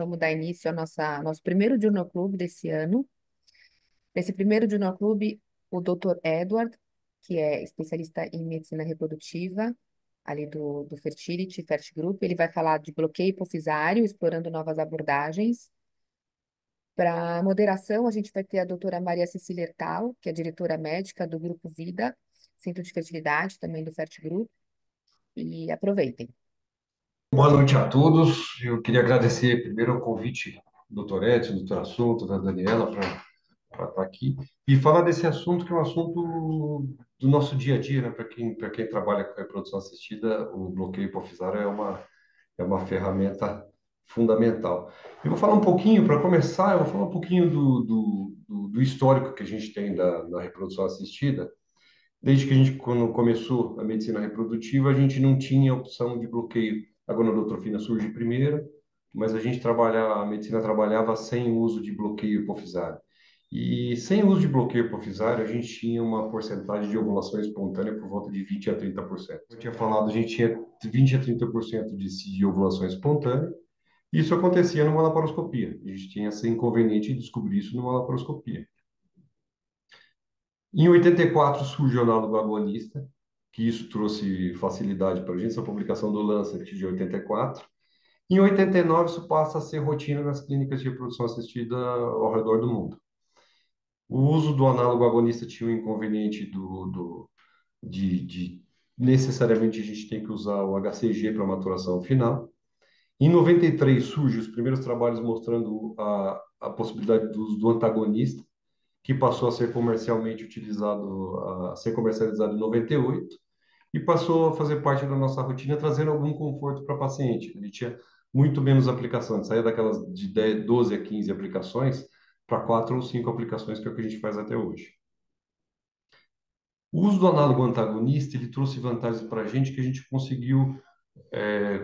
vamos dar início ao nosso primeiro Journal Club desse ano. Nesse primeiro Journal Club, o Dr. Edward, que é especialista em medicina reprodutiva, ali do Fertility, Fert Group, ele vai falar de bloqueio hipofisário, explorando novas abordagens. Para moderação, a gente vai ter a doutora Maria Cecília Ertal, que é diretora médica do Grupo Vida, Centro de Fertilidade, também do Fert Group. E aproveitem. Boa noite a todos. Eu queria agradecer primeiro o convite do Dr. Edson, do Dr. Assunto, da Daniela, para estar aqui e falar desse assunto que é um assunto do nosso dia a dia, né? Para quem trabalha com reprodução assistida, o bloqueio hipofisário é uma ferramenta fundamental. Eu vou falar um pouquinho, para começar, eu vou falar um pouquinho do histórico que a gente tem da reprodução assistida. Desde que a gente, quando começou a medicina reprodutiva, a gente não tinha opção de bloqueio. A gonadotrofina surge primeiro, mas a medicina trabalhava sem uso de bloqueio hipofisário. E sem uso de bloqueio hipofisário, a gente tinha uma porcentagem de ovulação espontânea por volta de 20 a 30%. Como eu tinha falado, a gente tinha 20 a 30% de ovulação espontânea. Isso acontecia numa laparoscopia. A gente tinha esse inconveniente de descobrir isso numa laparoscopia. Em 84 surge o análogo agonista, que isso trouxe facilidade para a gente, essa publicação do Lancet de 84. Em 89 isso passa a ser rotina nas clínicas de reprodução assistida ao redor do mundo. O uso do análogo agonista tinha o inconveniente de necessariamente a gente tem que usar o HCG para maturação final. Em 93 surgem os primeiros trabalhos mostrando a possibilidade do uso do antagonista, que passou a ser comercialmente utilizado, a ser comercializado em 98 e passou a fazer parte da nossa rotina, trazendo algum conforto para a paciente. A gente tinha muito menos aplicações, saía daquelas de 10, 12 a 15 aplicações para 4 ou 5 aplicações, que é o que a gente faz até hoje. O uso do análogo antagonista, ele trouxe vantagens para a gente que a gente conseguiu,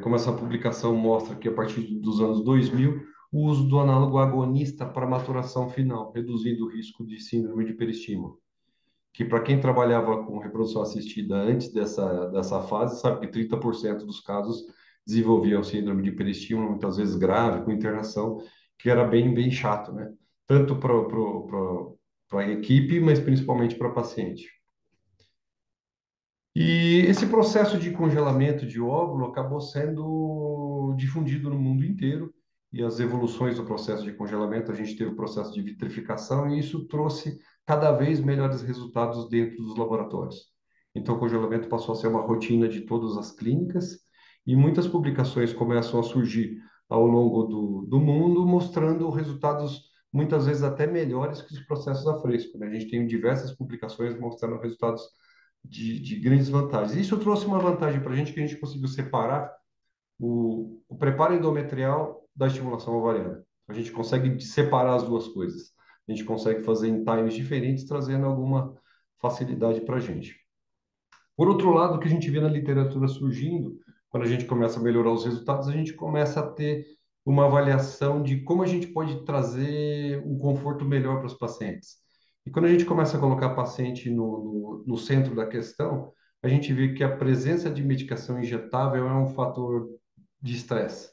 como essa publicação mostra que a partir dos anos 2000, o uso do análogo agonista para maturação final, reduzindo o risco de síndrome de peristímulo. Que para quem trabalhava com reprodução assistida antes dessa fase, sabe que 30% dos casos desenvolviam síndrome de peristímulo, muitas vezes grave, com internação, que era bem chato, né? Tanto para a equipe, mas principalmente para a paciente. E esse processo de congelamento de óvulo acabou sendo difundido no mundo inteiro, e as evoluções do processo de congelamento, a gente teve o processo de vitrificação, e isso trouxe cada vez melhores resultados dentro dos laboratórios. Então, o congelamento passou a ser uma rotina de todas as clínicas, e muitas publicações começam a surgir ao longo do mundo, mostrando resultados muitas vezes até melhores que os processos a fresco, né? A gente tem diversas publicações mostrando resultados de grandes vantagens. Isso trouxe uma vantagem para a gente, que a gente conseguiu separar o preparo endometrial da estimulação ovariana. A gente consegue separar as duas coisas. A gente consegue fazer em times diferentes, trazendo alguma facilidade para a gente. Por outro lado, o que a gente vê na literatura surgindo, quando a gente começa a melhorar os resultados, a gente começa a ter uma avaliação de como a gente pode trazer um conforto melhor para os pacientes. E quando a gente começa a colocar o paciente no centro da questão, a gente vê que a presença de medicação injetável é um fator de estresse.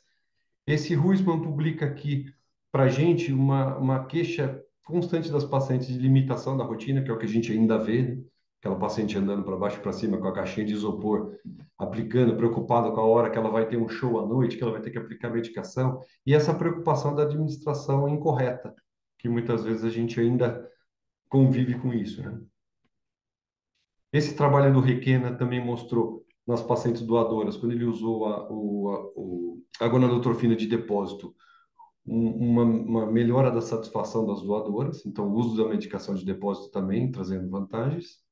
Esse Huisman publica aqui para a gente uma queixa constante das pacientes de limitação da rotina, que é o que a gente ainda vê, né? Aquela paciente andando para baixo e para cima com a caixinha de isopor, aplicando, preocupada com a hora que ela vai ter um show à noite, que ela vai ter que aplicar medicação, e essa preocupação da administração incorreta, que muitas vezes a gente ainda convive com isso, né? Esse trabalho do Requena também mostrou nas pacientes doadoras, quando ele usou a gonadotrofina de depósito, uma melhora da satisfação das doadoras, então o uso da medicação de depósito também trazendo vantagens.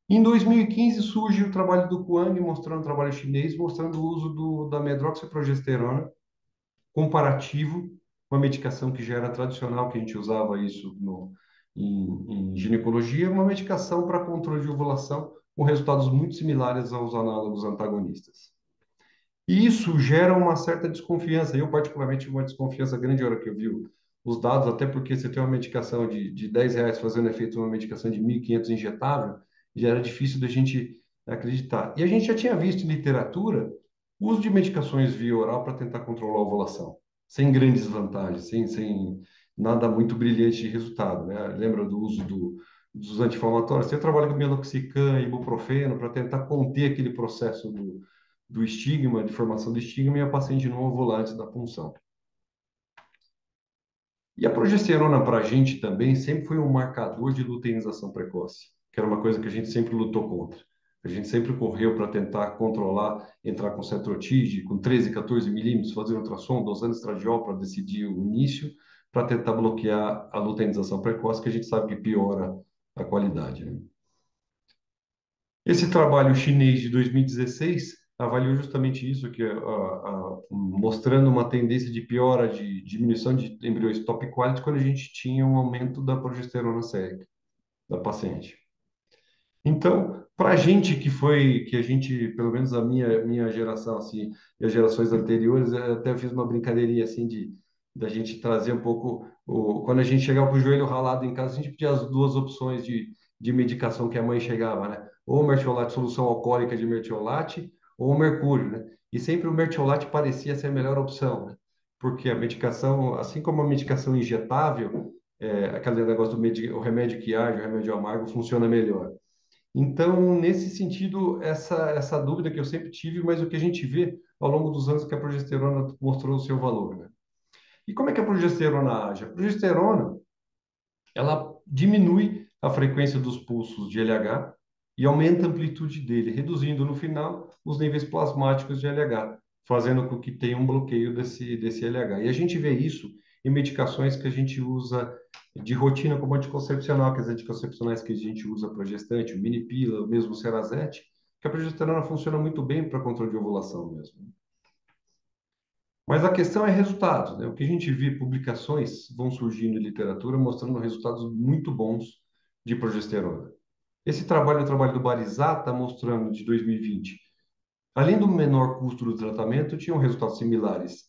Em 2015 surge o trabalho do Kuang, mostrando um trabalho chinês, mostrando o uso da medroxiprogesterona comparativo, uma medicação que já era tradicional, que a gente usava isso em ginecologia, uma medicação para controle de ovulação, com resultados muito similares aos análogos antagonistas. E isso gera uma certa desconfiança. Eu, particularmente, tive uma desconfiança grande na hora que eu vi os dados, até porque você tem uma medicação de R$ 10 fazendo efeito uma medicação de 1.500 injetável, já era difícil da gente acreditar. E a gente já tinha visto em literatura o uso de medicações via oral para tentar controlar a ovulação. sem grandes vantagens, sem nada muito brilhante de resultado, né? Lembra do uso dos anti-inflamatórios? Você trabalha com meloxicam e ibuprofeno para tentar conter aquele processo do estigma, de formação do estigma, e a paciente não ovular antes da punção. E a progesterona para a gente também sempre foi um marcador de luteinização precoce, que era uma coisa que a gente sempre lutou contra. A gente sempre correu para tentar controlar, entrar com cetrotide, com 13, 14 milímetros, fazer ultrassom, dosando estradiol para decidir o início, para tentar bloquear a luteinização precoce, que a gente sabe que piora a qualidade, né? Esse trabalho chinês de 2016 avaliou justamente isso, que mostrando uma tendência de piora, de diminuição de embriões top quality quando a gente tinha um aumento da progesterona sérica da paciente. Então, para a gente que a gente, pelo menos a minha geração, assim, e as gerações anteriores, eu até fiz uma brincadeirinha, assim, da gente trazer um pouco, quando a gente chegava com o joelho ralado em casa, a gente pedia as duas opções de medicação que a mãe chegava, né? Ou mertiolate, solução alcoólica de mertiolate, ou mercúrio, né? E sempre o mertiolate parecia ser a melhor opção, né? Porque a medicação, assim como a medicação injetável, aquele negócio o remédio que age, o remédio amargo, funciona melhor. Então, nesse sentido, essa dúvida que eu sempre tive, mas o que a gente vê ao longo dos anos é que a progesterona mostrou o seu valor, né? E como é que a progesterona age? A progesterona, ela diminui a frequência dos pulsos de LH e aumenta a amplitude dele, reduzindo no final os níveis plasmáticos de LH, fazendo com que tenha um bloqueio desse LH. E a gente vê isso em medicações que a gente usa de rotina como anticoncepcional, que as anticoncepcionais que a gente usa para gestante, o minipila, o mesmo Cerazete, que a progesterona funciona muito bem para controle de ovulação mesmo. Mas a questão é resultados, né? O que a gente vê, publicações vão surgindo em literatura mostrando resultados muito bons de progesterona. Esse trabalho é o trabalho do Barizat, está mostrando de 2020. Além do menor custo do tratamento, tinham resultados similares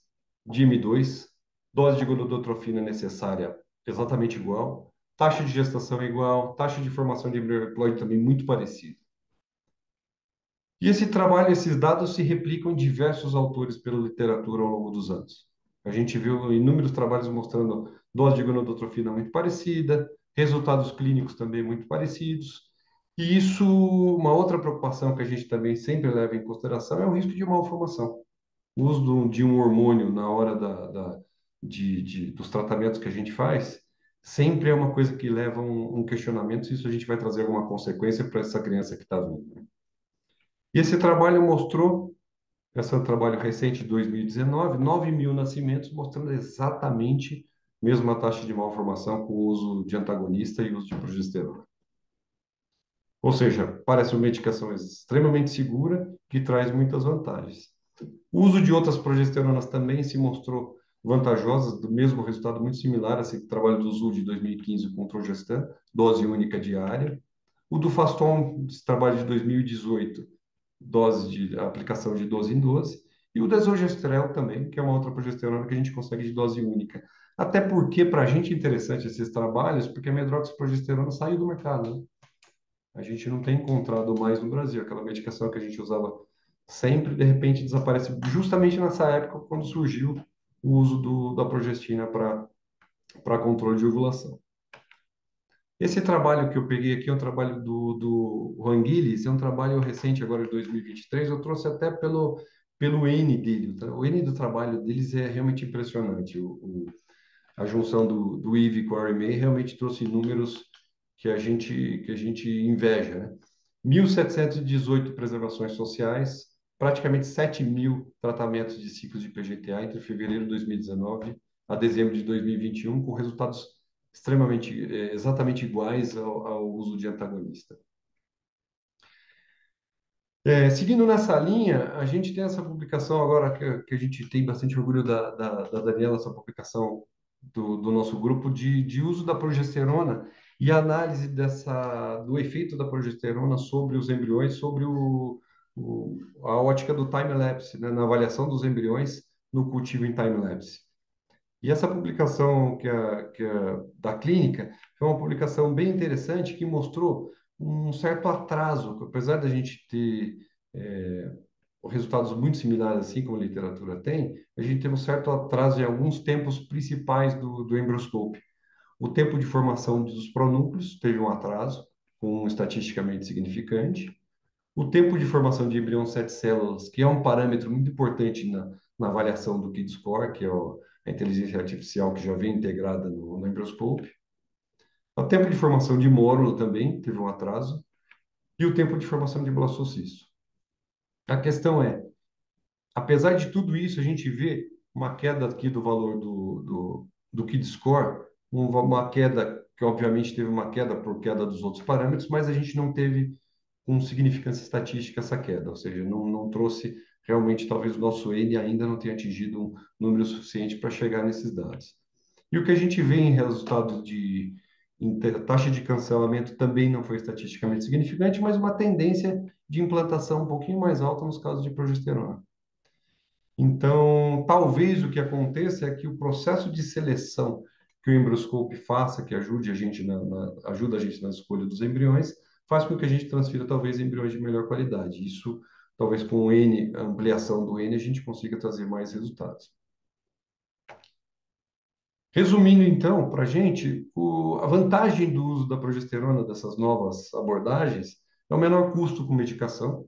de M2, dose de gonadotrofina necessária exatamente igual, taxa de gestação igual, taxa de formação de embrião haploide também muito parecida. E esse trabalho, esses dados se replicam em diversos autores pela literatura ao longo dos anos. A gente viu inúmeros trabalhos mostrando dose de gonadotrofina muito parecida, resultados clínicos também muito parecidos. E isso, uma outra preocupação que a gente também sempre leva em consideração é o risco de malformação. O uso de um hormônio na hora dos tratamentos que a gente faz sempre é uma coisa que leva um questionamento se isso a gente vai trazer alguma consequência para essa criança que está vindo. E esse trabalho mostrou, esse é um trabalho recente de 2019, 9 mil nascimentos, mostrando exatamente a mesma taxa de malformação com o uso de antagonista e uso de progesterona. Ou seja, parece uma medicação extremamente segura que traz muitas vantagens. O uso de outras progesteronas também se mostrou vantajosas, do mesmo resultado muito similar a esse trabalho do Zul de 2015 com o Progestan, dose única diária. O do Faston, esse trabalho de 2018, dose de aplicação de 12 em 12, e o desogestrel também, que é uma outra progesterona que a gente consegue de dose única. Até porque, para a gente é interessante esses trabalhos, porque a medroxprogesterona saiu do mercado, né? A gente não tem encontrado mais no Brasil. Aquela medicação que a gente usava sempre, de repente, desaparece justamente nessa época, quando surgiu o uso da progestina para controle de ovulação. Esse trabalho que eu peguei aqui é um trabalho do Juan Gilles, é um trabalho recente agora de 2023. Eu trouxe até pelo N dele. O N do trabalho deles é realmente impressionante. A junção do IV com o RMA realmente trouxe números que a gente inveja, né? 1.718 preservações sociais, praticamente 7 mil tratamentos de ciclos de PGTA entre fevereiro de 2019 a dezembro de 2021, com resultados exatamente iguais ao uso de antagonista. Seguindo nessa linha, a gente tem essa publicação agora que a gente tem bastante orgulho da Daniela, essa publicação do nosso grupo de uso da progesterona e análise do efeito da progesterona sobre os embriões, sobre a ótica do time-lapse, né, na avaliação dos embriões no cultivo em time-lapse. E essa publicação da clínica foi uma publicação bem interessante que mostrou um certo atraso, apesar da gente ter resultados muito similares, assim como a literatura tem, a gente teve um certo atraso em alguns tempos principais do embrioscope. O tempo de formação dos pronúcleos teve um atraso, com estatisticamente significante. O tempo de formação de embrião sete células, que é um parâmetro muito importante na avaliação do Kidscore, que é a inteligência artificial que já vem integrada no embrioscope. O tempo de formação de mórula também teve um atraso. E o tempo de formação de blastocisto. A questão é, apesar de tudo isso, a gente vê uma queda aqui do valor do Kidscore, uma queda que obviamente teve uma queda por queda dos outros parâmetros, mas a gente não teve com significância estatística essa queda, ou seja, não trouxe realmente, talvez o nosso N ainda não tenha atingido um número suficiente para chegar nesses dados. E o que a gente vê em resultado taxa de cancelamento também não foi estatisticamente significante, mas uma tendência de implantação um pouquinho mais alta nos casos de progesterona. Então, talvez o que aconteça é que o processo de seleção que o embrioscope faça, que ajude a gente ajuda a gente na escolha dos embriões, faz com que a gente transfira talvez embriões de melhor qualidade. Isso, talvez com o N, a ampliação do N, a gente consiga trazer mais resultados. Resumindo, então, para a gente, a vantagem do uso da progesterona, dessas novas abordagens, é o menor custo com medicação,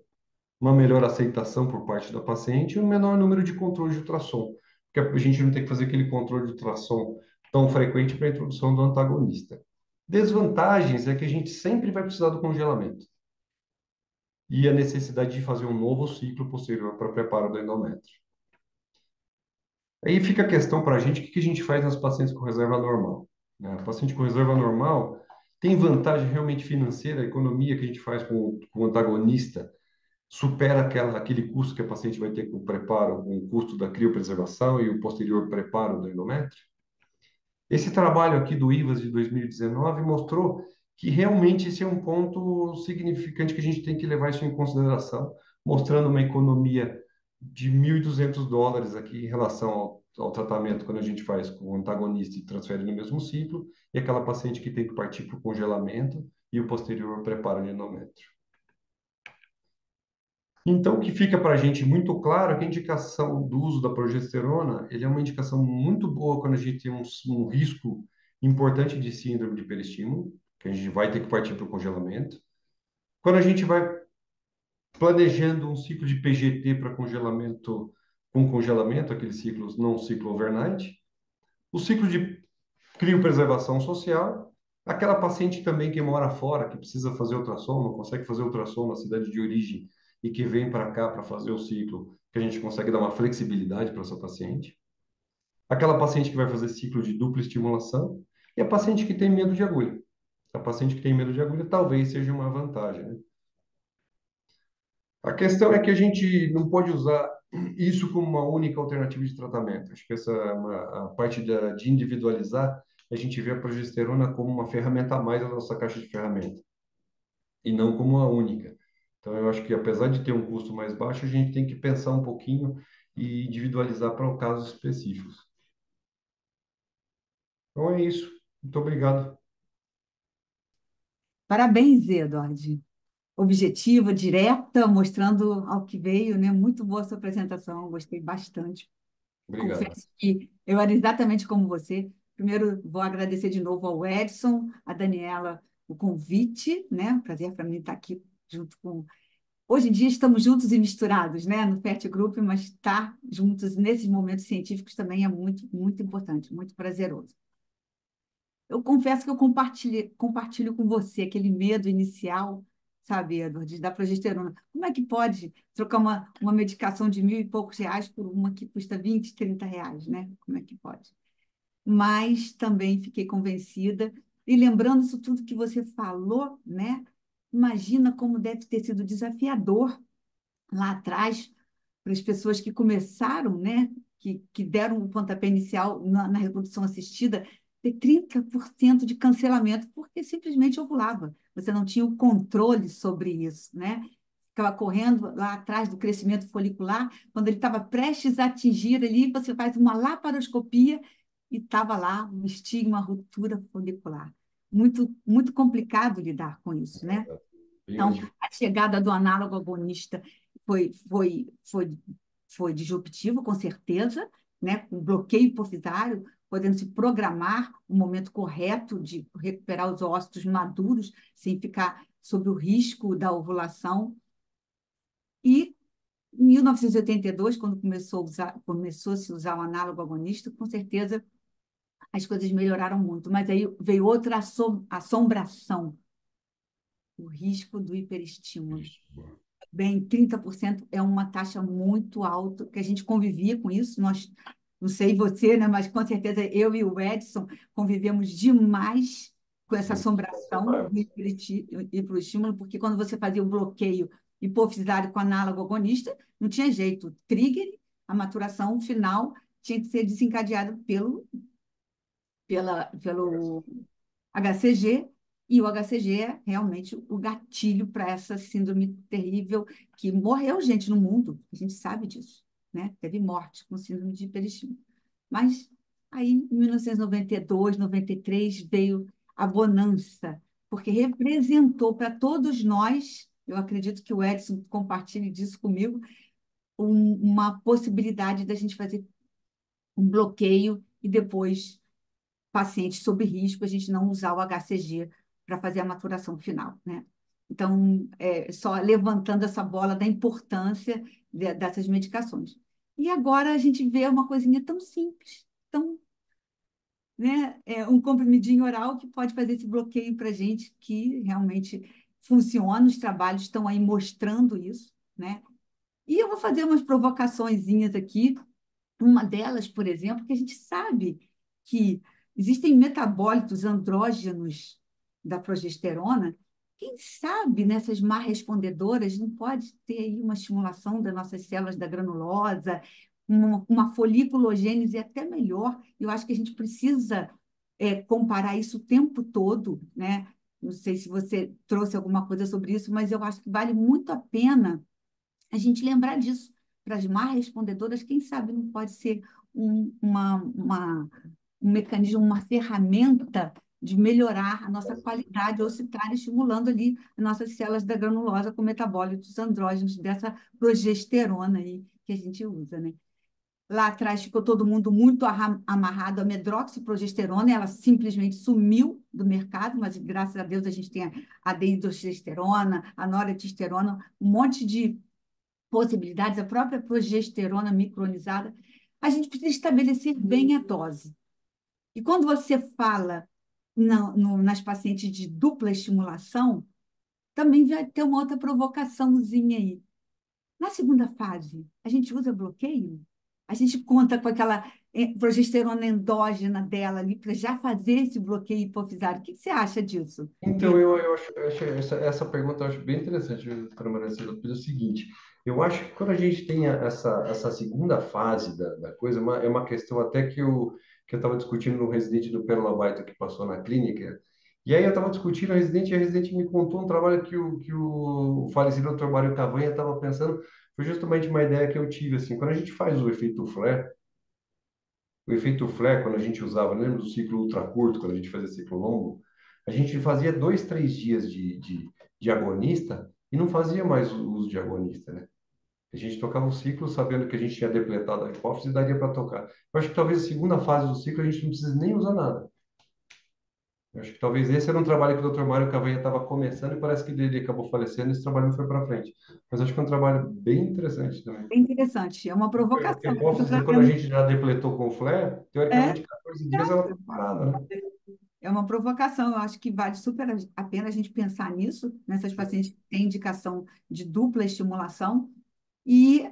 uma melhor aceitação por parte da paciente e um menor número de controles de ultrassom, porque a gente não tem que fazer aquele controle de ultrassom tão frequente para a introdução do antagonista. Desvantagens é que a gente sempre vai precisar do congelamento e a necessidade de fazer um novo ciclo posterior para preparo do endométrio. Aí fica a questão para a gente, o que a gente faz nas pacientes com reserva normal? Né? A paciente com reserva normal tem vantagem realmente financeira, a economia que a gente faz com o antagonista supera aquele custo que a paciente vai ter com o preparo, com o custo da criopreservação e o posterior preparo do endométrio? Esse trabalho aqui do IVAS de 2019 mostrou que realmente esse é um ponto significante que a gente tem que levar isso em consideração, mostrando uma economia de US$ 1.200 aqui em relação ao tratamento quando a gente faz com o antagonista e transfere no mesmo ciclo, e aquela paciente que tem que partir para o congelamento e o posterior preparo de endométrio. Então, o que fica para a gente muito claro é que a indicação do uso da progesterona, ele é uma indicação muito boa quando a gente tem um risco importante de síndrome de hiperestímulo, que a gente vai ter que partir para o congelamento. Quando a gente vai planejando um ciclo de PGT para congelamento, com congelamento, aqueles ciclos, não ciclo overnight. O ciclo de criopreservação social, aquela paciente também que mora fora, que precisa fazer ultrassom, não consegue fazer ultrassom na cidade de origem e que vem para cá para fazer o ciclo, que a gente consegue dar uma flexibilidade para essa paciente. Aquela paciente que vai fazer ciclo de dupla estimulação e a paciente que tem medo de agulha. A paciente que tem medo de agulha talvez seja uma vantagem, né? A questão é que a gente não pode usar isso como uma única alternativa de tratamento. Acho que essa é a parte de individualizar, a gente vê a progesterona como uma ferramenta a mais da nossa caixa de ferramentas e não como a única. Então, eu acho que apesar de ter um custo mais baixo, a gente tem que pensar um pouquinho e individualizar para casos específicos. Então, é isso. Muito obrigado. Parabéns, Edward. Objetiva, direta, mostrando ao que veio, né? Muito boa a sua apresentação, gostei bastante. Obrigado. Confesso que eu era exatamente como você. Primeiro, vou agradecer de novo ao Edson, a Daniela, o convite, né? Prazer para mim estar aqui junto com. Hoje em dia estamos juntos e misturados, né? No PET Group, mas estar juntos nesses momentos científicos também é muito, muito importante, muito prazeroso. Eu confesso que eu compartilho com você aquele medo inicial, sabe, Edward, da progesterona. Como é que pode trocar uma medicação de mil e poucos reais por uma que custa 20, 30 reais, né? Como é que pode? Mas também fiquei convencida, e lembrando isso tudo que você falou, né? Imagina como deve ter sido desafiador lá atrás para as pessoas que começaram, né, que deram o pontapé inicial na reprodução assistida, ter 30% de cancelamento, porque simplesmente ovulava. Você não tinha o controle sobre isso, né? Ficava correndo lá atrás do crescimento folicular, quando ele estava prestes a atingir ali, você faz uma laparoscopia e estava lá um estigma, ruptura folicular. Muito, muito complicado lidar com isso, né? Bem mais Então, difícil. a chegada do análogo agonista foi, foi, foi, foi disruptivo, com certeza, né? O bloqueio hipofisário, podendo se programar o momento correto de recuperar os ócitos maduros, sem ficar sob o risco da ovulação. E em 1982, quando começou a se usar o análogo agonista, com certeza as coisas melhoraram muito. Mas aí veio outra assombração, o risco do hiperestímulo. Bem, 30% é uma taxa muito alta, que a gente convivia com isso. Nós, não sei você, né, mas com certeza eu e o Edson convivemos demais com essa assombração do hiperestímulo, porque quando você fazia o bloqueio hipofisário com análogo agonista, não tinha jeito. O trigger, a maturação final, tinha que ser desencadeada pelo HCG, e o HCG é realmente o gatilho para essa síndrome terrível que morreu gente no mundo, a gente sabe disso, né? Teve morte com síndrome de hiperestímulo. Mas aí, em 1992, 93, veio a bonança, porque representou para todos nós, eu acredito que o Edson compartilhe disso comigo, uma possibilidade da gente fazer um bloqueio e depois paciente sob risco, a gente não usar o HCG para fazer a maturação final, né? Então, só levantando essa bola da importância dessas medicações. E agora a gente vê uma coisinha tão simples, tão, né, um comprimidinho oral que pode fazer esse bloqueio para a gente, que realmente funciona, os trabalhos estão aí mostrando isso, né? E eu vou fazer umas provocaçõezinhas aqui, uma delas, por exemplo, que a gente sabe que existem metabólitos andrógenos da progesterona. Quem sabe nessas má respondedoras não pode ter aí uma estimulação das nossas células da granulosa, uma foliculogênese até melhor. Eu acho que a gente precisa comparar isso o tempo todo, né? Não sei se você trouxe alguma coisa sobre isso, mas eu acho que vale muito a pena a gente lembrar disso. Para as má respondedoras, quem sabe não pode ser um mecanismo, uma ferramenta de melhorar a nossa qualidade ocitária, estimulando ali as nossas células da granulosa com metabólitos andrógenos dessa progesterona aí que a gente usa, né? Lá atrás ficou todo mundo muito amarrado à medroxiprogesterona, ela simplesmente sumiu do mercado, mas graças a Deus a gente tem a dehidrotestosterona, a noretestosterona, um monte de possibilidades, a própria progesterona micronizada, a gente precisa estabelecer bem a dose. E quando você fala nas pacientes de dupla estimulação, também vai ter uma outra provocaçãozinha aí. Na segunda fase, a gente usa bloqueio? A gente conta com aquela progesterona endógena dela ali para já fazer esse bloqueio hipofisário. O que você acha disso? Então, eu acho essa pergunta eu acho bem interessante, doutora Marcela, pelo seguinte, eu acho que quando a gente tem essa segunda fase da coisa, é uma questão até que eu estava discutindo no residente do Pérola Baita que passou na clínica, e aí eu estava discutindo a residente, e a residente me contou um trabalho que o falecido doutor Mário Cavanha estava pensando, foi justamente uma ideia que eu tive, assim, quando a gente faz o efeito flare, quando a gente usava, lembra do ciclo ultra curto, quando a gente fazia ciclo longo, a gente fazia 2, 3 dias de agonista e não fazia mais o uso de agonista, né? A gente tocava o ciclo sabendo que a gente tinha depletado a hipófise e daria para tocar. Eu acho que talvez a segunda fase do ciclo a gente não precise nem usar nada. Eu acho que talvez esse era um trabalho que o Dr. Mário Cavanha estava começando e parece que ele acabou falecendo e esse trabalho não foi para frente. Mas acho que é um trabalho bem interessante também. É interessante, é uma Porque a provocação. Eu estou hipófise, quando a trazendo. gente já depletou com o flare, É, teoricamente, 14 dias ela está parada, né? é uma provocação. Eu acho que vale super a pena a gente pensar nisso, nessas pacientes que têm indicação de dupla estimulação. E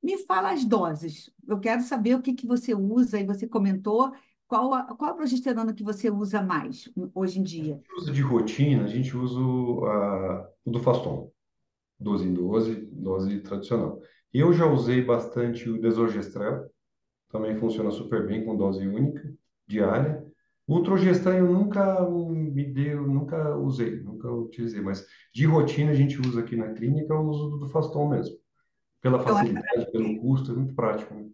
me fala as doses. Eu quero saber o que que você usa, e você comentou, qual a progesterona que você usa mais hoje em dia? Uso de rotina, a gente usa o do Faston, 12 em 12, dose tradicional. Eu já usei bastante o Desogestrel, também funciona super bem com dose única, diária. O Ultrogestan eu nunca usei, nunca utilizei, mas de rotina a gente usa aqui na clínica o uso do Faston mesmo, pela Eu acho facilidade, pelo custo, é muito prático, né?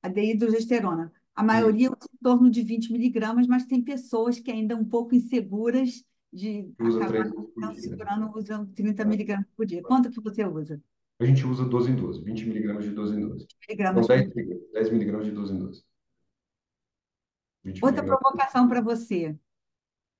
a dehidrogesterona. A E maioria usa em torno de 20 miligramas, mas tem pessoas que ainda um pouco inseguras de usa acabar 3 vezes por não dia, segurando, usando 30 né? miligramas por dia. Quanto que você usa? a gente usa 12 em 12, 20 miligramas de 12 em 12. Então, miligramas por 10 dia. miligramas, 10 miligramas de 12 em 12. 20 Outra miligramas. provocação para você.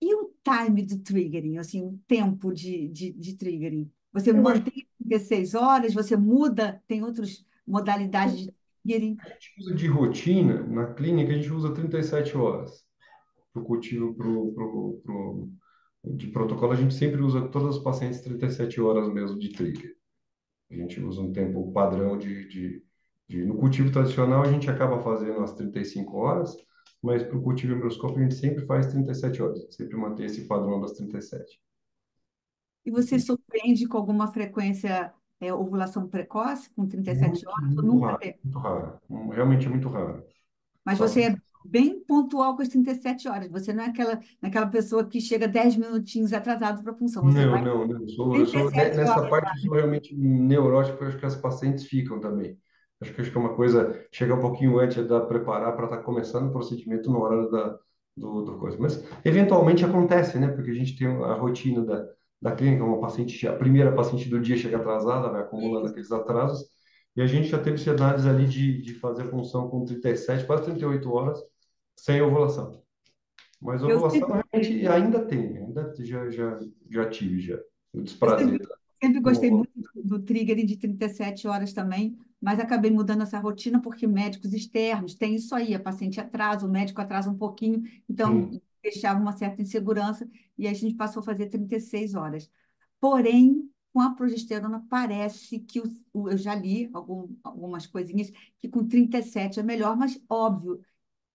E o time do triggering, assim, o tempo de triggering? Você Eu acho mantém 16 horas, você muda, tem outras modalidades de triggering, que a gente usa de rotina, na clínica, a gente usa 37 horas. Para o cultivo, de protocolo, a gente sempre usa todas as pacientes 37 horas mesmo de trigger. A gente usa um tempo padrão no cultivo tradicional, a gente acaba fazendo as 35 horas, mas para o cultivo embrioscópico a gente sempre faz 37 horas, sempre mantém esse padrão das 37. e você surpreende com alguma frequência, ovulação precoce, com 37 Muito, horas, ou muito nunca raro, teve? muito raro. Realmente é muito raro. Mas você é bem pontual com as 37 horas. Você não é aquela pessoa que chega 10 minutinhos atrasado para a função. Você Não, vai não, não. sete Nessa horas. parte eu sou realmente neurótico, eu acho que as pacientes ficam também. Acho que é uma coisa, chega um pouquinho antes da preparar para estar começando o procedimento na hora do coisa. Mas eventualmente acontece, né? Porque a gente tem a rotina da clínica, uma paciente, a primeira paciente do dia chega atrasada, vai acumulando aqueles atrasos, e a gente já teve cenários ali de fazer a função com 37, quase 38 horas, sem ovulação. Mas Eu ovulação sempre, realmente ainda tem, ainda já tive já. O eu desprazer sempre com gostei ovulação. muito do trigger de 37 horas também, mas acabei mudando essa rotina porque médicos externos têm isso aí, a paciente atrasa, o médico atrasa um pouquinho, então Sim, deixava uma certa insegurança e aí a gente passou a fazer 36 horas. Porém, com a progesterona, parece que eu já li algumas coisinhas que com 37 é melhor, mas óbvio,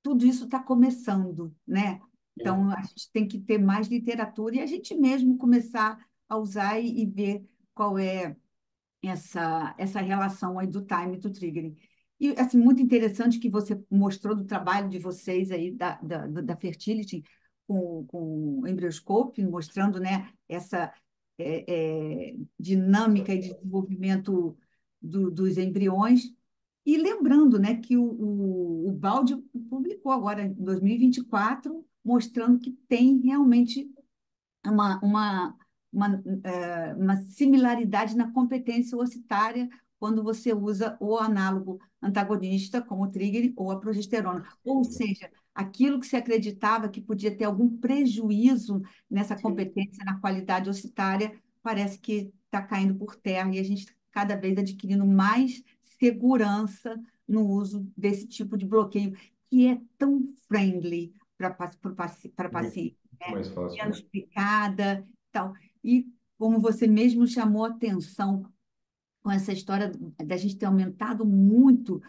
tudo isso está começando, né? Então, sim, a gente tem que ter mais literatura e a gente mesmo começar a usar e ver qual é essa relação aí do time to triggering. E, assim, muito interessante que você mostrou do trabalho de vocês aí da Fertility com o Embryoscope, mostrando, né, essa dinâmica e de desenvolvimento dos embriões. E lembrando, né, que o Baldi publicou agora, em 2024, mostrando que tem realmente uma, uma, uma similaridade na competência ocitária quando você usa o análogo antagonista, como o trigger ou a progesterona. Ou seja, aquilo que se acreditava que podia ter algum prejuízo nessa sim. competência, na qualidade ocitária, parece que está caindo por terra e a gente cada vez adquirindo mais segurança no uso desse tipo de bloqueio, que é tão friendly para Muito, paciente, muito né? mais fácil, Menos né? picada, tal. E como você mesmo chamou a atenção com essa história da gente ter aumentado muito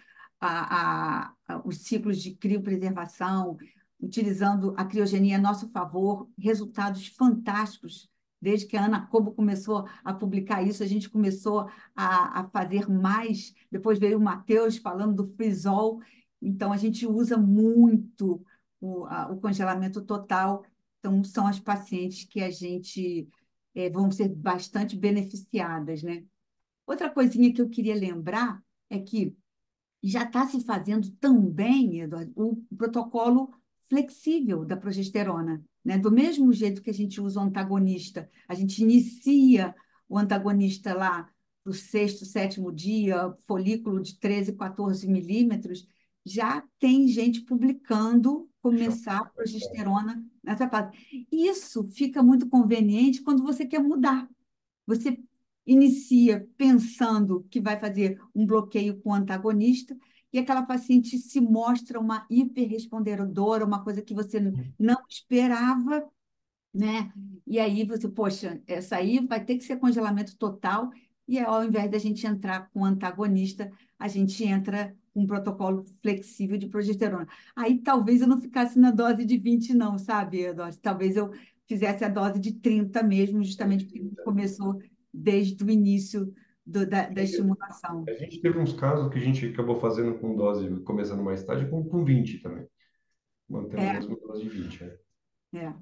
os ciclos de criopreservação, utilizando a criogenia a nosso favor, resultados fantásticos. Desde que a Ana Cobo começou a publicar isso, a gente começou a fazer mais. Depois veio o Matheus falando do frisol. Então, a gente usa muito o congelamento total. Então, são as pacientes que a gente vão ser bastante beneficiadas, né? Outra coisinha que eu queria lembrar é que já está se fazendo também, Eduardo, o protocolo flexível da progesterona, né? Do mesmo jeito que a gente usa o antagonista, a gente inicia o antagonista lá para o sexto, sétimo dia, folículo de 13, 14 milímetros, já tem gente publicando Já começar a progesterona nessa fase. Isso fica muito conveniente quando você quer mudar. Você inicia pensando que vai fazer um bloqueio com o antagonista e aquela paciente se mostra uma hiperrespondedora, uma coisa que você não esperava, né? E aí você, poxa, essa aí vai ter que ser congelamento total, e aí, ao invés da gente entrar com antagonista, a gente entra com um protocolo flexível de progesterona. Aí talvez eu não ficasse na dose de 20 não, sabe, Eduardo? Talvez eu fizesse a dose de 30 mesmo, justamente porque começou desde o início da estimulação. A gente teve uns casos que a gente acabou fazendo com dose, começando mais tarde, com 20 também. Mantendo a É, mesma dose de 20, né? é.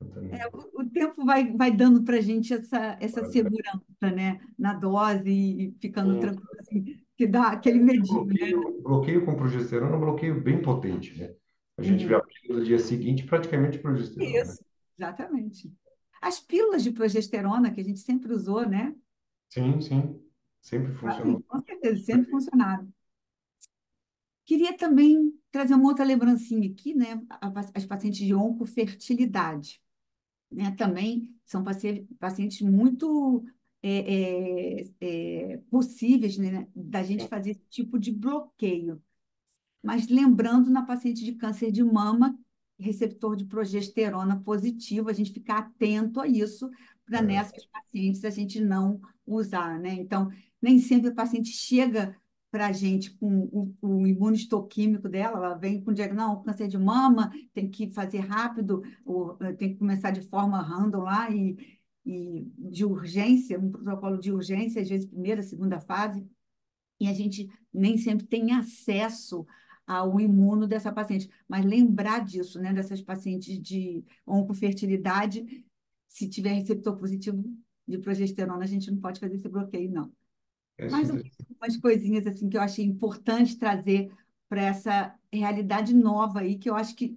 Mantendo- O tempo vai dando para a gente essa Vale, né? segurança, né? Na dose e ficando Sim. tranquilo, assim, que dá aquele medinho, né? Bloqueio com progesterona é um bloqueio bem potente, né? A gente vê Uhum. a pílula do dia seguinte praticamente progesterona, né? Isso, exatamente. As pílulas de progesterona que a gente sempre usou, né? Sim, sim. Sempre Ah, sim, funcionou. com certeza, sempre funcionaram. Queria também trazer uma outra lembrancinha aqui, né? As pacientes de oncofertilidade, né? Também são pacientes muito possíveis, né, da gente fazer esse tipo de bloqueio. Mas lembrando na paciente de câncer de mama, receptor de progesterona positivo, a gente ficar atento a isso, para É, nessas pacientes a gente não usar, né? Então, nem sempre a paciente chega para a gente com o imunistoquímico dela, ela vem com o diagnóstico, não, câncer de mama, tem que fazer rápido, tem que começar de forma random lá e de urgência, um protocolo de urgência, às vezes primeira, segunda fase, e a gente nem sempre tem acesso ao imuno dessa paciente. Mas lembrar disso, né, dessas pacientes de oncofertilidade, se tiver receptor positivo de progesterona, a gente não pode fazer esse bloqueio, não. é Mais simples. umas coisinhas assim que eu achei importante trazer para essa realidade nova aí, que eu acho que,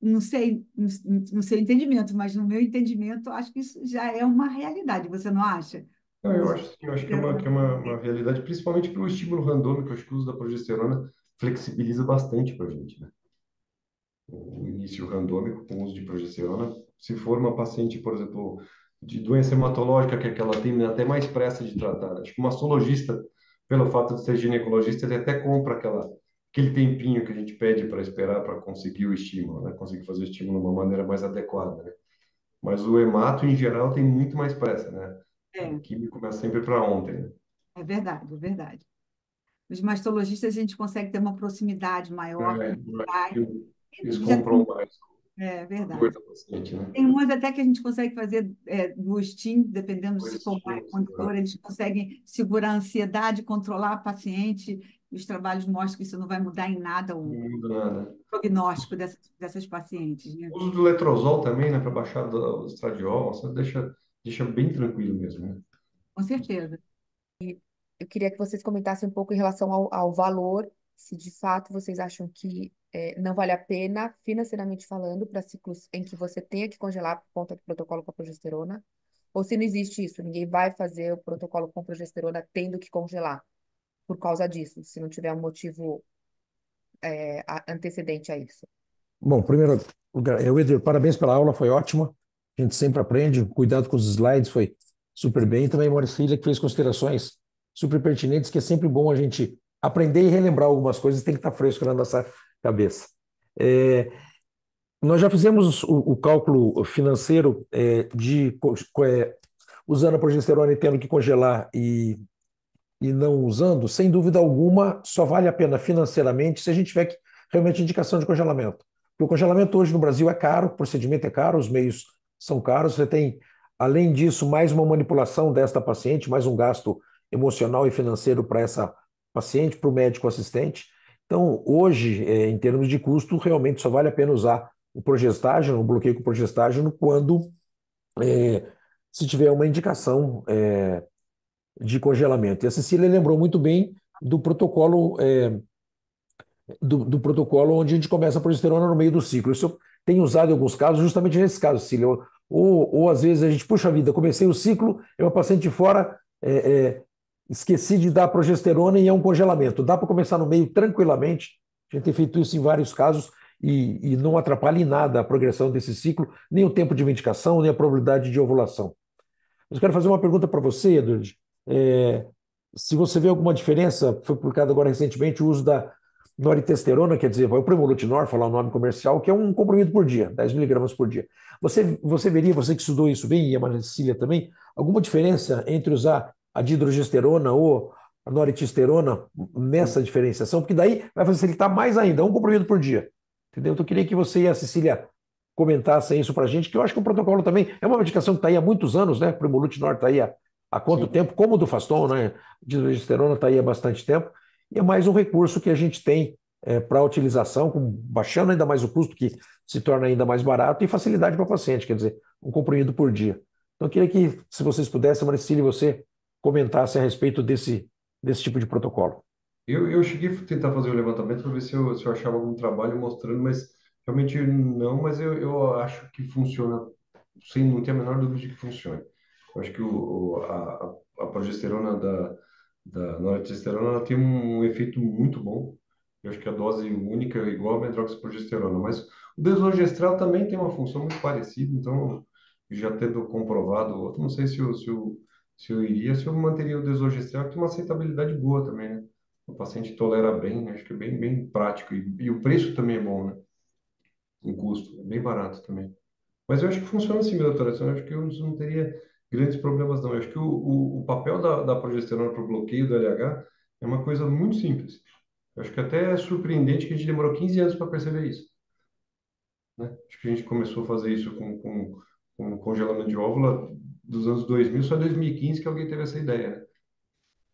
não sei, no seu entendimento, mas no meu entendimento, eu acho que isso já é uma realidade, você não acha? Não, O eu uso acho, sim, eu acho que é uma, de uma realidade, principalmente pelo estímulo randômico. Eu acho que o uso da progesterona flexibiliza bastante para a gente, né? O início randômico com o uso de progesterona. Se for uma paciente, por exemplo, de doença hematológica, que é que ela tem até mais pressa de tratar. Acho que o mastologista, pelo fato de ser ginecologista, ele até compra aquele tempinho que a gente pede para esperar para conseguir o estímulo, né? Conseguir fazer o estímulo de uma maneira mais adequada, né? Mas o hemato, em geral, tem muito mais pressa, né? O é, químico começa sempre para ontem, né? é verdade, é verdade. Os mastologistas a gente consegue ter uma proximidade maior com os Eu acho pais. que eles Já compram tem, mais é a dor verdade. da paciente, né? Tem umas até que a gente consegue fazer do STEAM, dependendo Por se for mais estímulos, monitor, eles conseguem segurar a ansiedade, controlar a paciente. Os trabalhos mostram que isso não vai mudar em nada não o muda nada. prognóstico dessas pacientes, né? O uso do letrozol também, né, para baixar o estradiol, você deixa bem tranquilo mesmo, né? Com certeza. Eu queria que vocês comentassem um pouco em relação ao valor, se de fato vocês acham que não vale a pena, financeiramente falando, para ciclos em que você tenha que congelar por conta do protocolo com a progesterona, ou se não existe isso, ninguém vai fazer o protocolo com progesterona tendo que congelar por causa disso, se não tiver um motivo antecedente a isso. Bom, primeiro lugar, Eder, parabéns pela aula, foi ótima. A gente sempre aprende, cuidado com os slides, foi super bem. E também Marcília, que fez considerações super pertinentes, que é sempre bom a gente aprender e relembrar algumas coisas, tem que estar fresco na nossa cabeça. É, nós já fizemos o cálculo financeiro usando a progesterona e tendo que congelar e não usando, sem dúvida alguma, só vale a pena financeiramente se a gente tiver realmente indicação de congelamento. Porque o congelamento hoje no Brasil é caro, o procedimento é caro, os meios são caros, você tem, além disso, mais uma manipulação desta paciente, mais um gasto emocional e financeiro para essa paciente, para o médico assistente. Então, hoje, em termos de custo, realmente só vale a pena usar o progestágeno, o bloqueio com progestágeno, quando é, se tiver uma indicação de congelamento. E a Cecília lembrou muito bem do protocolo, do protocolo onde a gente começa a progesterona no meio do ciclo. Isso eu tenho usado em alguns casos, justamente nesse caso, Cecília. Ou às vezes a gente, puxa vida, comecei o ciclo, é uma paciente de fora, esqueci de dar progesterona e é um congelamento. Dá para começar no meio tranquilamente. A gente tem feito isso em vários casos e não atrapalha em nada a progressão desse ciclo, nem o tempo de medicação, nem a probabilidade de ovulação. Mas eu quero fazer uma pergunta para você, Edward. É, se você vê alguma diferença, foi publicado agora recentemente o uso da noritesterona, quer dizer, vai o Primolutinor, falar o nome comercial, que é um comprimido por dia, 10 miligramas por dia. Você veria, você que estudou isso bem, e a Marcília também, alguma diferença entre usar a dihidrogesterona ou a noritesterona nessa diferenciação? Porque daí vai facilitar mais ainda, um comprimido por dia. Entendeu? Então eu queria que você e a Cecília comentassem isso para a gente, que eu acho que o protocolo também é uma medicação que está aí há muitos anos, né? O Primolutinor está aí há quanto Sim. tempo? Como o do Faston, né? Dihidrogesterona está aí há bastante tempo. E é mais um recurso que a gente tem para utilização, baixando ainda mais o custo, que se torna ainda mais barato, e facilidade para o paciente, quer dizer, um comprimido por dia. Então, eu queria que, se vocês pudessem, Maricília e você, comentassem a respeito desse tipo de protocolo. Eu cheguei a tentar fazer o levantamento para ver se eu achava algum trabalho mostrando, mas realmente não, mas eu acho que funciona, sem não ter a menor dúvida de que funciona. Eu acho que a progesterona da noradrenalina, ela tem um efeito muito bom. Eu acho que a dose única é igual a medroxaprogesterona, mas o desogestrel também tem uma função muito parecida, então, já tendo comprovado o outro, não sei se eu manteria o desogestrel, que tem uma aceitabilidade boa também, né? O paciente tolera bem, né? Acho que é bem prático. E o preço também é bom, né? O custo, é bem barato também. Mas eu acho que funciona assim, meu doutor. Eu acho que eu não teria grandes problemas, não. Eu acho que o papel da progesterona para o bloqueio do LH é uma coisa muito simples. Eu acho que até é surpreendente que a gente demorou 15 anos para perceber isso, né? Acho que a gente começou a fazer isso com congelamento de óvula dos anos 2000, só em 2015 que alguém teve essa ideia, né?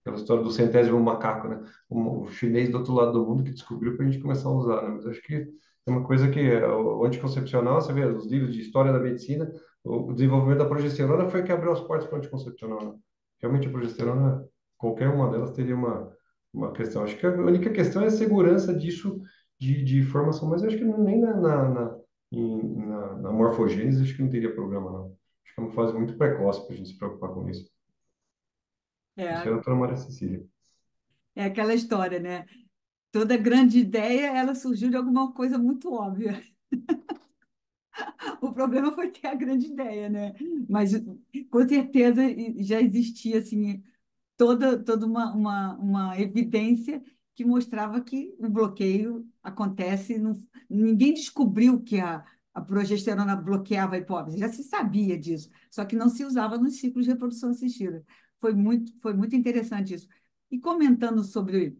Aquela história do centésimo macaco, né? O chinês do outro lado do mundo que descobriu para a gente começar a usar, né? Mas acho que é uma coisa que o anticoncepcional, você vê, os livros de história da medicina, o desenvolvimento da progesterona foi o que abriu as portas para o anticoncepcional, né? Realmente a progesterona, qualquer uma delas teria uma questão. Acho que a única questão é a segurança disso de formação, mas acho que nem na morfogênese acho que não teria problema, não. Acho que é uma fase muito precoce para a gente se preocupar com isso. Isso é É, a doutora Maria Cecília. é aquela história, né? Toda grande ideia, ela surgiu de alguma coisa muito óbvia. O problema foi ter a grande ideia, né? Mas com certeza já existia assim toda uma evidência que mostrava que o bloqueio acontece. Ninguém descobriu que a progesterona bloqueava a hipófise, já se sabia disso, só que não se usava nos ciclos de reprodução assistida. Foi muito interessante isso. E comentando sobre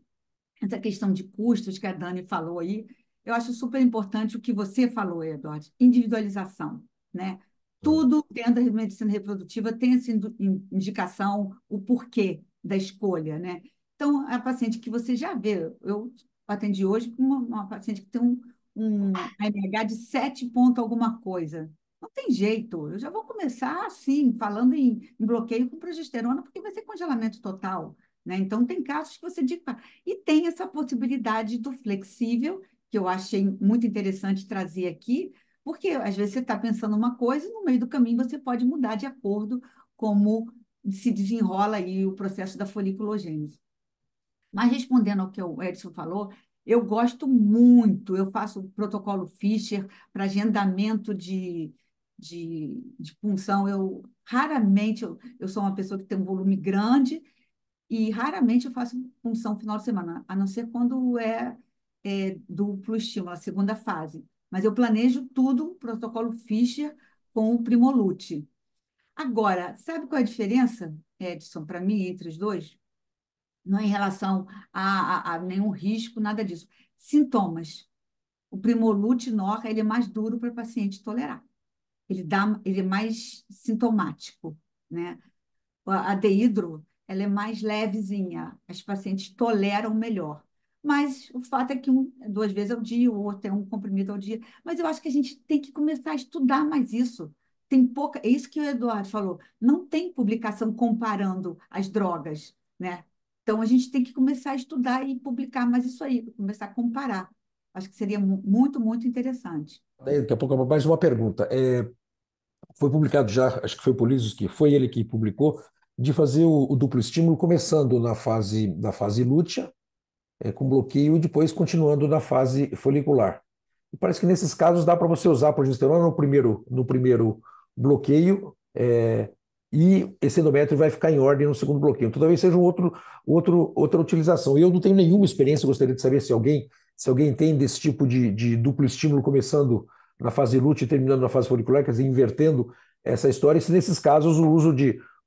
essa questão de custos que a Dani falou aí, eu acho super importante o que você falou, Eduardo, individualização, né? Tudo dentro da medicina reprodutiva tem essa indicação, o porquê da escolha, né? Então, a paciente que você já vê, eu atendi hoje com uma paciente que tem um AMH de 7 ponto alguma coisa. Não tem jeito, eu já vou começar assim, falando em bloqueio com progesterona, porque vai ser congelamento total, né? Então, tem casos que você e tem essa possibilidade do flexível, que eu achei muito interessante trazer aqui, porque às vezes você está pensando uma coisa e no meio do caminho você pode mudar de acordo como se desenrola aí o processo da foliculogênese. Mas respondendo ao que o Edson falou, eu gosto muito, eu faço o protocolo Fischer para agendamento de punção. Eu sou uma pessoa que tem um volume grande, e raramente eu faço punção final de semana, a não ser quando é duplo estímulo, a segunda fase. Mas eu planejo tudo, protocolo Fischer com o Primolute. Agora, sabe qual é a diferença, Edson, para mim, entre os dois? Não é em relação a nenhum risco, nada disso. Sintomas. O Primolute Norca, ele é mais duro para o paciente tolerar. Ele é mais sintomático, né? A deidro, ela é mais levezinha, as pacientes toleram melhor. Mas o fato é que duas vezes ao dia, ou até um comprimido ao dia. Mas eu acho que a gente tem que começar a estudar mais isso. Tem pouca, é isso que o Eduardo falou, não tem publicação comparando as drogas, né? Então a gente tem que começar a estudar e publicar mais isso aí, começar a comparar. Acho que seria muito, muito interessante. Daqui a pouco, mais uma pergunta. Foi publicado já, acho que foi o Polizos que foi ele que publicou, de fazer o duplo estímulo, começando na fase lútea, com bloqueio, e depois continuando na fase folicular. E parece que nesses casos dá para você usar a progesterona no primeiro bloqueio, e esse endométrio vai ficar em ordem no segundo bloqueio. Então, talvez seja outra utilização. E eu não tenho nenhuma experiência, gostaria de saber se alguém tem desse tipo de duplo estímulo, começando na fase lútea e terminando na fase folicular, quer dizer, invertendo essa história, e se nesses casos o uso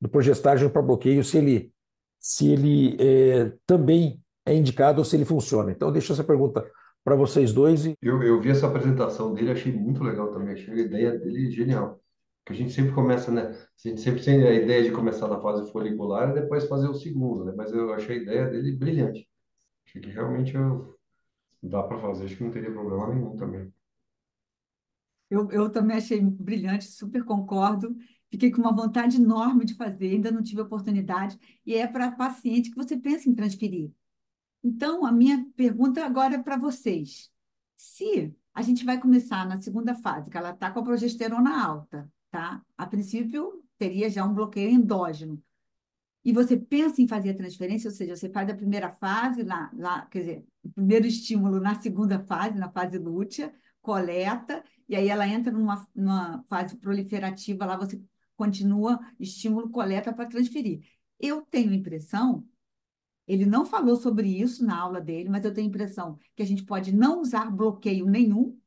do progestágeno para bloqueio, se ele também é indicado ou se ele funciona. Então, eu deixo essa pergunta para vocês dois. Eu vi essa apresentação dele, achei muito legal também, achei a ideia dele genial. Que a gente sempre começa, né? A gente sempre tem a ideia de começar na fase folicular e depois fazer o segundo, né? Mas eu achei a ideia dele brilhante. Achei que realmente dá para fazer, acho que não teria problema nenhum também. Eu também achei brilhante, super concordo. Fiquei com uma vontade enorme de fazer, ainda não tive oportunidade. E é para paciente que você pensa em transferir. Então, a minha pergunta agora é para vocês. Se a gente vai começar na segunda fase, que ela está com a progesterona alta, tá? A princípio, teria já um bloqueio endógeno. e você pensa em fazer a transferência, ou seja, você faz a primeira fase, quer dizer, o primeiro estímulo na segunda fase, na fase lútea, coleta, e aí ela entra numa fase proliferativa, lá você continua estímulo, coleta para transferir. Eu tenho a impressão, ele não falou sobre isso na aula dele, mas eu tenho a impressão que a gente pode não usar bloqueio nenhum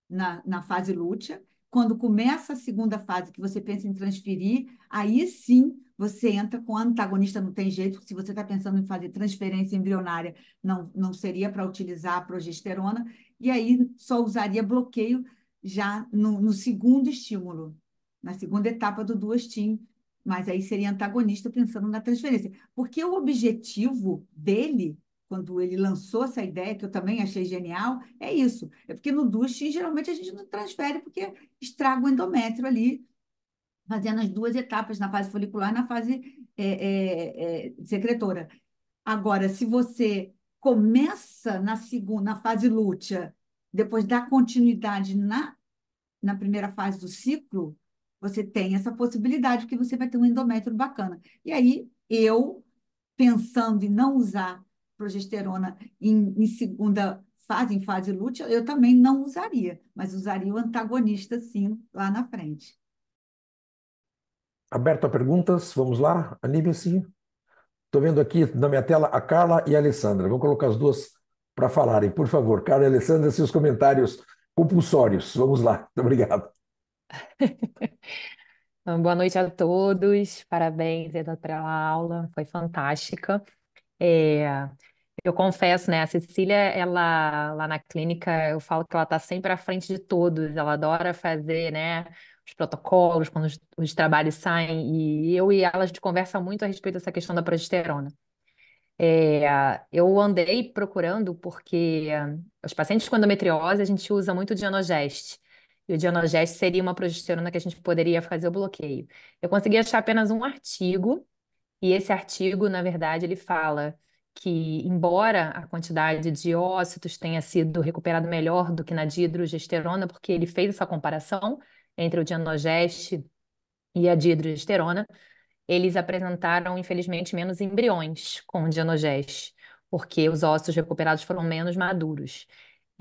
na fase lútea. Quando começa a segunda fase, que você pensa em transferir, aí sim você entra com antagonista, não tem jeito. Se você está pensando em fazer transferência embrionária, não seria para utilizar a progesterona, e aí só usaria bloqueio já no segundo estímulo, na segunda etapa do duostim, mas aí seria antagonista pensando na transferência. Porque o objetivo dele, quando ele lançou essa ideia, que eu também achei genial, é isso. É porque no duche, geralmente, a gente não transfere porque estraga o endométrio ali, fazendo as duas etapas, na fase folicular e na fase secretora. Agora, se você começa na segunda, na fase lútea, depois dá continuidade na primeira fase do ciclo, você tem essa possibilidade, porque você vai ter um endométrio bacana. E aí, eu, pensando em não usar progesterona em segunda fase, em fase lútea, eu também não usaria, mas usaria o antagonista, sim, lá na frente. Aberto a perguntas, vamos lá, animem-se. Estou vendo aqui na minha tela a Carla e a Alessandra. Vou colocar as duas para falarem, por favor. Carla e Alessandra, seus comentários compulsórios. Vamos lá, muito obrigado. Então, boa noite a todos, parabéns, Eduardo, pela aula, foi fantástica. É, eu confesso, né, a Cecília, ela lá na clínica, eu falo que ela está sempre à frente de todos, ela adora fazer, né, os protocolos, quando os trabalhos saem, e eu e ela, a gente conversa muito a respeito dessa questão da progesterona. Eu andei procurando porque os pacientes com endometriose a gente usa muito Dianogest. E o Dianogest seria uma progesterona que a gente poderia fazer o bloqueio. Eu consegui achar apenas um artigo, e esse artigo, na verdade, ele fala que, embora a quantidade de ócitos tenha sido recuperado melhor do que na dihidrogesterona, porque ele fez essa comparação entre o Dianogest e a dihidrogesterona, eles apresentaram, infelizmente, menos embriões com o Dianogest, porque os ossos recuperados foram menos maduros.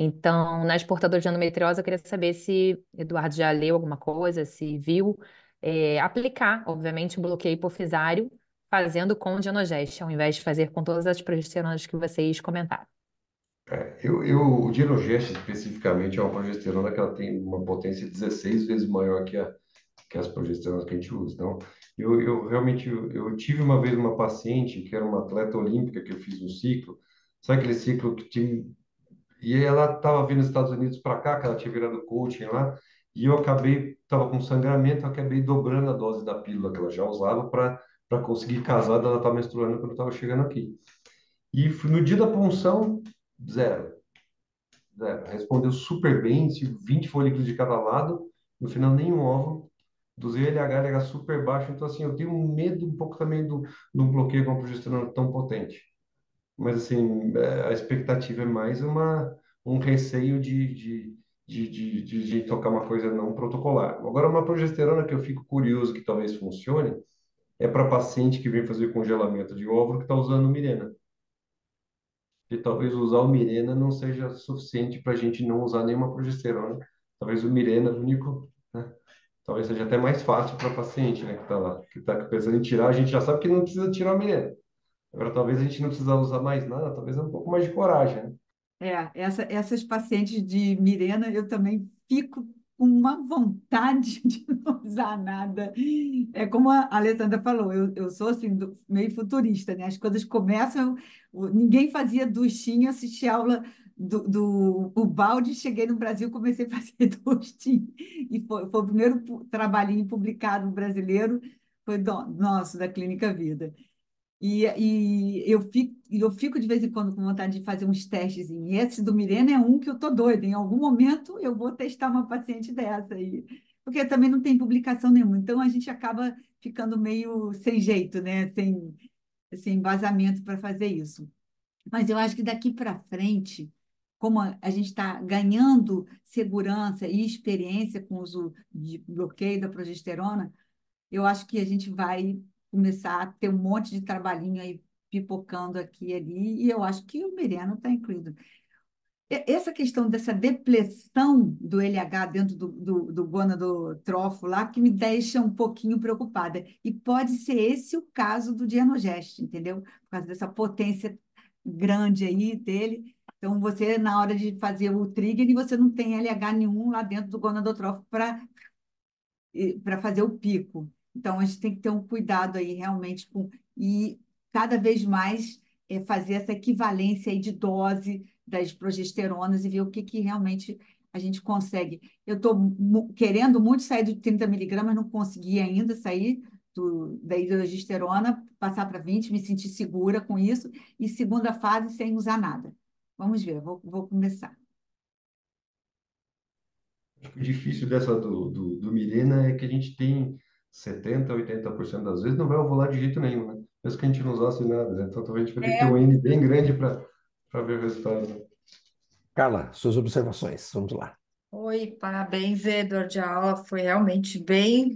Então, nas portadoras de endometriose, eu queria saber se Eduardo já leu alguma coisa, se viu, aplicar, obviamente, o bloqueio hipofisário fazendo com o Dianogest, ao invés de fazer com todas as progesteronas que vocês comentaram. O Dinogest, especificamente, é uma progesterona que ela tem uma potência 16 vezes maior que as progesteronas que a gente usa. Então, eu realmente eu tive uma vez uma paciente que era uma atleta olímpica que eu fiz um ciclo, sabe aquele ciclo que tinha, e ela estava vindo dos Estados Unidos para cá, que ela tinha virado coaching lá, e eu estava com sangramento, eu acabei dobrando a dose da pílula que ela já usava para conseguir casar, ela estava menstruando quando eu estava chegando aqui. E no dia da punção, zero. Zero. Respondeu super bem, 20 folículos de cada lado, no final nenhum óvulo. Do LH era super baixo, então assim, eu tenho um medo um pouco também do bloqueio com a progesterona tão potente. Mas assim, a expectativa é mais um receio de gente tocar uma coisa não protocolar. Agora, uma progesterona que eu fico curioso que talvez funcione é para paciente que vem fazer congelamento de óvulo que está usando Mirena. E talvez usar o Mirena não seja suficiente para a gente não usar nenhuma progesterona. Talvez o Mirena, o único, né? Talvez seja até mais fácil para o paciente, né, que está lá, que está pensando em tirar. A gente já sabe que não precisa tirar o Mirena. Agora, talvez a gente não precisa usar mais nada, talvez é um pouco mais de coragem, né? Essas pacientes de Mirena, eu também fico com uma vontade de não usar nada. É como a Alessandra falou, eu sou assim, meio futurista, né? As coisas começam, ninguém fazia duchinha, assisti aula do Ubaldi, cheguei no Brasil, comecei a fazer duchinha. E foi o primeiro trabalhinho publicado brasileiro, foi nosso, da Clínica Vida. E eu fico de vez em quando com vontade de fazer uns testes. E esse do Mirena é um que eu tô doida. Em algum momento eu vou testar uma paciente dessa aí. Porque também não tem publicação nenhuma. Então a gente acaba ficando meio sem jeito, né? Sem embasamento para fazer isso. Mas eu acho que daqui para frente, como a gente está ganhando segurança e experiência com o uso de bloqueio da progesterona, eu acho que a gente vai começar a ter um monte de trabalhinho aí pipocando aqui e ali, e eu acho que o Mirena está incluído. Essa questão dessa depressão do LH dentro do gonadotrófo lá que me deixa um pouquinho preocupada. E pode ser esse o caso do Dienogest, entendeu? Por causa dessa potência grande aí dele. Então, você, na hora de fazer o trigger, você não tem LH nenhum lá dentro do gonadotrófico para fazer o pico. Então, a gente tem que ter um cuidado aí realmente e cada vez mais fazer essa equivalência aí de dose das progesteronas e ver o que, que realmente a gente consegue. Eu estou querendo muito sair do 30 miligramas, não consegui ainda sair da hidrogesterona, passar para 20, me sentir segura com isso, e segunda fase sem usar nada. Vamos ver, vou começar. O difícil dessa do Mirena é que a gente tem 70, 80% das vezes não vai ovular de jeito nenhum, né? Mesmo que a gente não usasse nada, né? Então talvez a gente vai ter que ter um N bem grande para ver o resultado. Carla, suas observações. Vamos lá. Oi, parabéns, Edward. A aula foi realmente bem,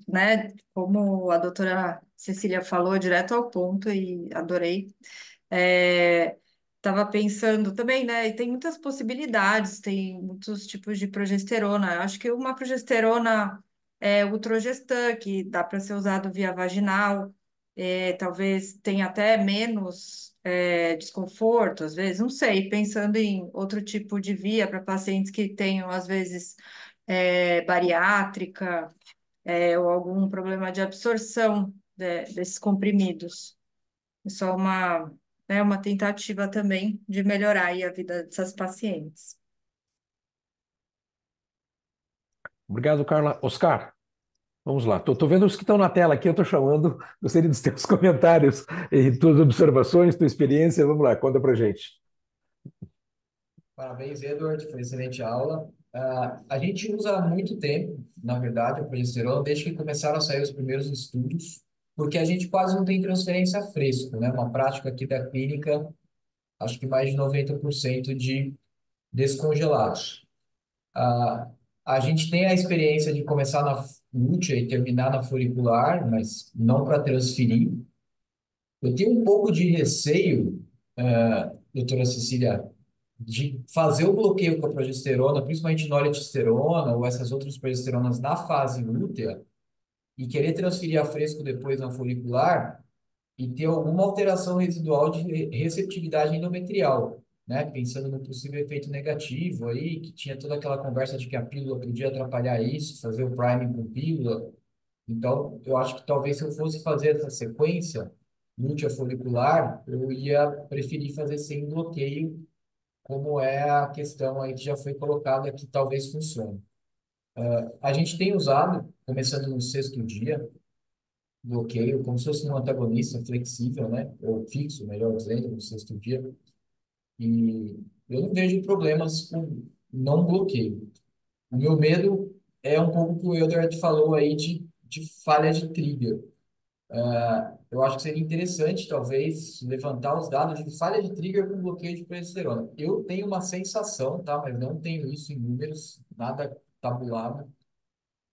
né? Como a doutora Cecília falou, direto ao ponto e adorei. Estava pensando também, né? E tem muitas possibilidades, tem muitos tipos de progesterona. Eu acho que uma progesterona o Trogestan, que dá para ser usado via vaginal, talvez tenha até menos desconforto, às vezes, não sei, pensando em outro tipo de via para pacientes que tenham, às vezes, bariátrica, ou algum problema de absorção desses comprimidos. É só uma tentativa também de melhorar aí a vida dessas pacientes. Obrigado, Carla. Oscar, vamos lá. Estou vendo os que estão na tela aqui, eu estou chamando. Gostaria dos teus comentários e tuas observações, tua experiência. Vamos lá, conta pra gente. Parabéns, Edward, foi excelente aula. A gente usa há muito tempo, na verdade, a progesterona, desde que começaram a sair os primeiros estudos, porque a gente quase não tem transferência fresco, né? Uma prática aqui da clínica, acho que mais de 90% de descongelados. Ah, a gente tem a experiência de começar na lútea e terminar na folicular, mas não para transferir. Eu tenho um pouco de receio, doutora Cecília, de fazer o bloqueio com a progesterona, principalmente noradiosterona ou essas outras progesteronas na fase lútea, e querer transferir a fresco depois na folicular e ter alguma alteração residual de receptividade endometrial, né? Pensando no possível efeito negativo aí, que tinha toda aquela conversa de que a pílula podia atrapalhar isso, fazer o priming com pílula. Então, eu acho que talvez se eu fosse fazer essa sequência lútea folicular, eu ia preferir fazer sem bloqueio, como é a questão aí que já foi colocada que talvez funcione. A gente tem usado, começando no sexto dia, bloqueio, como se fosse um antagonista flexível, né? Ou fixo, melhor dizendo, no sexto dia. E eu não vejo problemas com não bloqueio. O meu medo é um pouco o que o Eldred falou aí de falha de trigger. Eu acho que seria interessante, talvez, levantar os dados de falha de trigger com bloqueio de progesterona. Eu tenho uma sensação, tá? Mas não tenho isso em números, nada tabulado,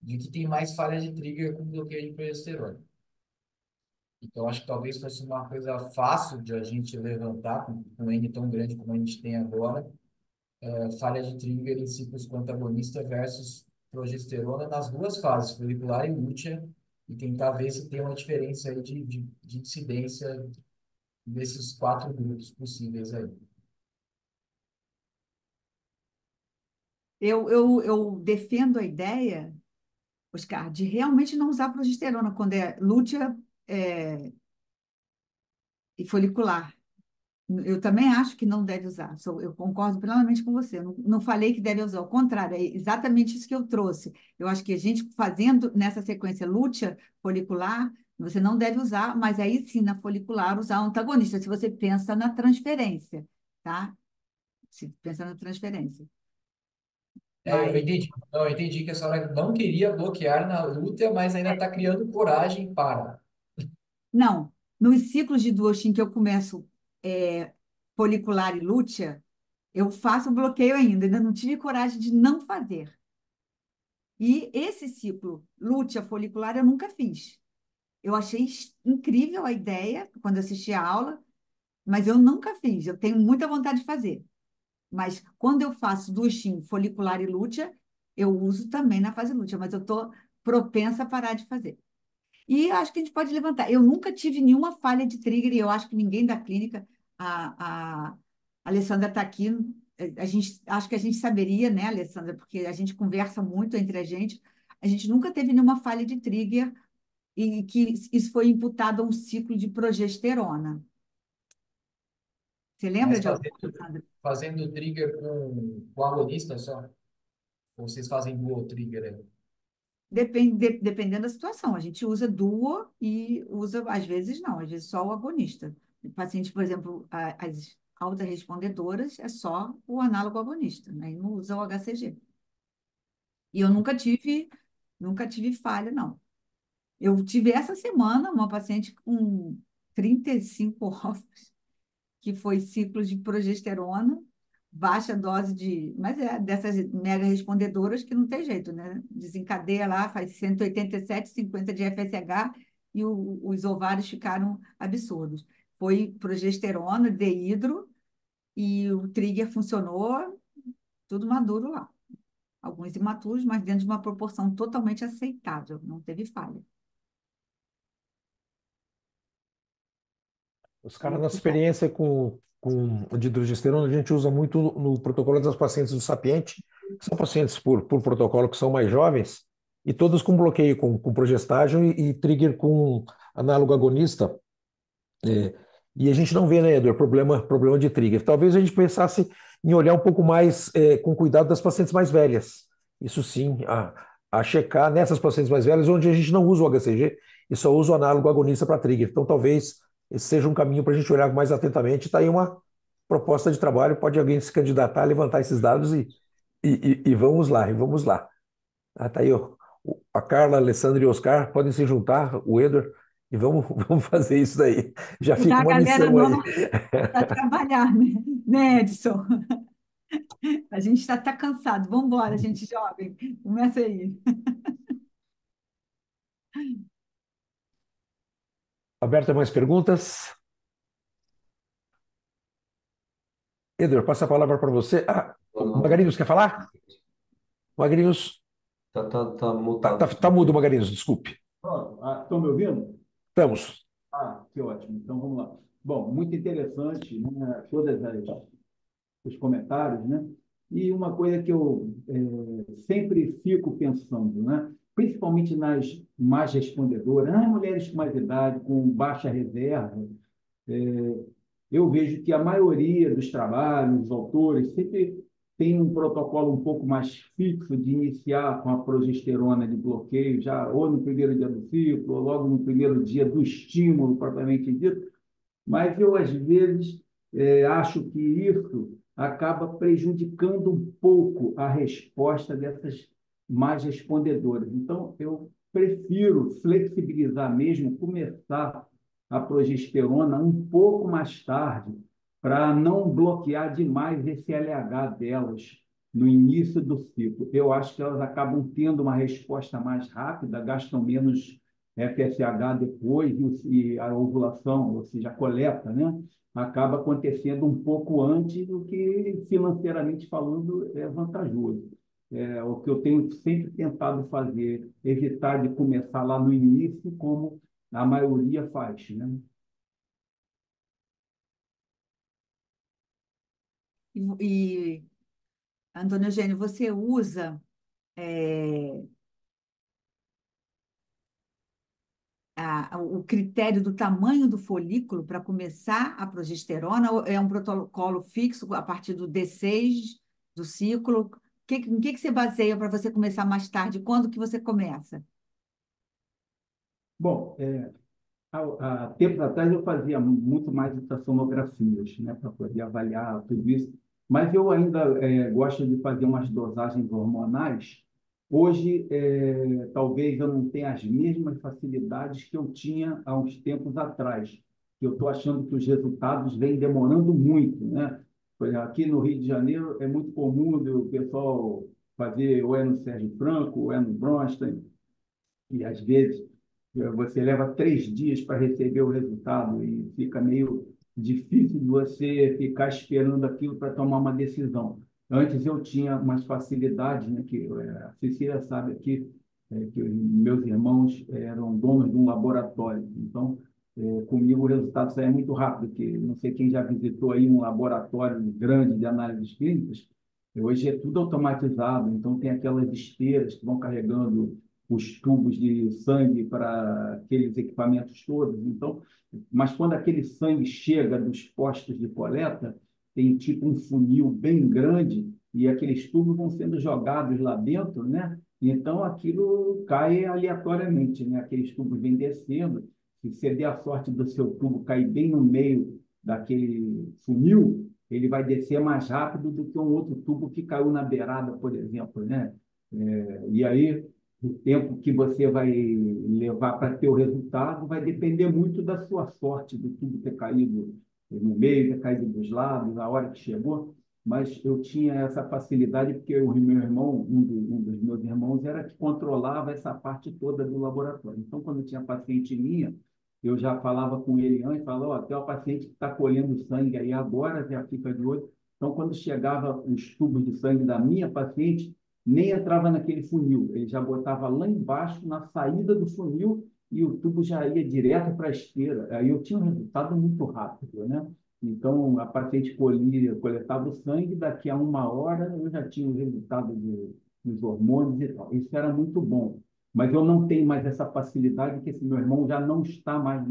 de que tem mais falha de trigger com bloqueio de progesterona. Então, acho que talvez fosse uma coisa fácil de a gente levantar, com um N tão grande como a gente tem agora, falha de trigger em ciclos com antagonista versus progesterona nas duas fases, folicular e lútea, e tentar ver se tem uma diferença aí de incidência desses quatro grupos possíveis aí. Eu defendo a ideia, Oscar, de realmente não usar progesterona quando é lútea e folicular. Eu também acho que não deve usar. Eu concordo plenamente com você. Não falei que deve usar, ao contrário, é exatamente isso que eu trouxe. Eu acho que a gente fazendo nessa sequência lútea folicular, você não deve usar, mas aí sim, na folicular, usar o antagonista, se você pensa na transferência, tá? Se pensa na transferência. Eu Mas, entendi. Não, eu entendi que a senhora não queria bloquear na lútea, mas ainda está criando coragem para. não, nos ciclos de Duochin que eu começo folicular e lútea, eu faço bloqueio ainda não tive coragem de não fazer. E esse ciclo lútea folicular eu nunca fiz. Eu achei incrível a ideia quando eu assisti a aula, mas eu nunca fiz. Eu tenho muita vontade de fazer. Mas quando eu faço duchinho folicular e lútea, eu uso também na fase lútea, mas eu estou propensa a parar de fazer. E acho que a gente pode levantar. Eu nunca tive nenhuma falha de trigger, e eu acho que ninguém da clínica, a Alessandra está aqui, acho que a gente saberia, né, Alessandra, porque a gente conversa muito entre a gente nunca teve nenhuma falha de trigger e que isso foi imputado a um ciclo de progesterona. Você lembra Mas de alguma, Alessandra? fazendo trigger com agonista só? Ou vocês fazem dual trigger aí? Dependendo da situação. A gente usa duo e usa, às vezes não, às vezes só o agonista. O paciente, por exemplo, as autorrespondedoras é só o análogo agonista, né? E não usa o HCG. E eu nunca tive falha, não. Eu tive essa semana uma paciente com 35 ovos, que foi ciclo de progesterona, baixa dose de. Mas é dessas mega respondedoras que não tem jeito, né? Desencadeia lá, faz 187,50 de FSH e os ovários ficaram absurdos. Foi progesterona, deidro, e o trigger funcionou, tudo maduro lá. Alguns imaturos, mas dentro de uma proporção totalmente aceitável, não teve falha. Os caras, na experiência com o dihidrogesterona, a gente usa muito no protocolo das pacientes do Sapiente, que são pacientes por protocolo que são mais jovens, e todos com bloqueio com progestágio e trigger com análogo agonista. É, e a gente não vê, né, Edward, problema de trigger. Talvez a gente pensasse em olhar um pouco mais com cuidado das pacientes mais velhas. Isso sim, a checar nessas pacientes mais velhas, onde a gente não usa o HCG e só usa o análogo agonista para trigger. Então, talvez esse seja um caminho para a gente olhar mais atentamente. Está aí uma proposta de trabalho, pode alguém se candidatar, levantar esses dados e vamos lá, e vamos lá. Tá aí, ó. A Carla, a Alessandra e o Oscar podem se juntar, o Edward, e vamos, vamos fazer isso daí. Já Botar fica a uma galera missão aí. nova para trabalhar, né, Edson? A gente está cansado. Vamos embora, gente jovem. Começa aí. Aberta mais perguntas? Edward, passa a palavra para você. O Magarinos quer falar? Magarinos, Tá tá mutado. mudo, Magarinos, desculpe. Pronto. Estão me ouvindo? Estamos. Que ótimo. Então vamos lá. Bom, muito interessante, né? Os comentários, né? E uma coisa que eu sempre fico pensando, né? Principalmente nas mais respondedoras, nas mulheres com mais idade, com baixa reserva, eu vejo que a maioria dos trabalhos, dos autores, sempre tem um protocolo um pouco mais fixo de iniciar com a progesterona de bloqueio, já ou no primeiro dia do ciclo, ou logo no primeiro dia do estímulo propriamente dito, mas eu, às vezes, acho que isso acaba prejudicando um pouco a resposta dessas mais respondedoras. Então, eu prefiro flexibilizar mesmo, começar a progesterona um pouco mais tarde, para não bloquear demais esse LH delas no início do ciclo. Eu acho que elas acabam tendo uma resposta mais rápida, gastam menos FSH depois e a ovulação, ou seja, a coleta, né, acaba acontecendo um pouco antes do que, financeiramente falando, é vantajoso. O que eu tenho sempre tentado fazer, evitar de começar lá no início, como a maioria faz, né? E Antônio Eugênio, você usa o critério do tamanho do folículo para começar a progesterona, ou é um protocolo fixo a partir do D6 do ciclo? Em que você baseia para você começar mais tarde? Quando que você começa? Bom, há tempos atrás eu fazia muito mais ultrassonografias, né, para poder avaliar tudo isso, mas eu ainda gosto de fazer umas dosagens hormonais. Hoje, talvez eu não tenha as mesmas facilidades que eu tinha há uns tempos atrás, que eu estou achando que os resultados vêm demorando muito, né? Aqui no Rio de Janeiro é muito comum o pessoal fazer ou é no Sérgio Franco, ou é no Bronstein, e às vezes Você leva 3 dias para receber o resultado e fica meio difícil você ficar esperando aquilo para tomar uma decisão. Antes eu tinha umas facilidades, né, que a Cecília sabe aqui, que meus irmãos eram donos de um laboratório. Então, comigo o resultado saía muito rápido, que não sei quem já visitou aí um laboratório grande de análises clínicas. Hoje é tudo automatizado, então tem aquelas esteiras que vão carregando os tubos de sangue para aqueles equipamentos todos. Então, mas quando aquele sangue chega dos postos de coleta, tem tipo um funil bem grande e aqueles tubos vão sendo jogados lá dentro, né? Então aquilo cai aleatoriamente, né? Aqueles tubos vêm descendo. Se você der a sorte do seu tubo cair bem no meio daquele funil, ele vai descer mais rápido do que um outro tubo que caiu na beirada, por exemplo, né? E aí o tempo que você vai levar para ter o resultado vai depender muito da sua sorte, do tubo ter caído no meio, ter caído dos lados, a hora que chegou. Mas eu tinha essa facilidade porque o meu irmão, um dos meus irmãos, era que controlava essa parte toda do laboratório. Então, quando tinha paciente minha, eu já falava com ele antes, falava, ó, tem uma paciente que está colhendo sangue aí agora, já fica de olho. Então, quando chegava os tubos de sangue da minha paciente, nem entrava naquele funil, ele já botava lá embaixo, na saída do funil, e o tubo já ia direto para a esteira. Aí eu tinha um resultado muito rápido, né? Então, a paciente coletava o sangue, daqui a 1 hora eu já tinha o resultado dos hormônios e tal. Isso era muito bom. Mas eu não tenho mais essa facilidade, porque esse meu irmão já não está mais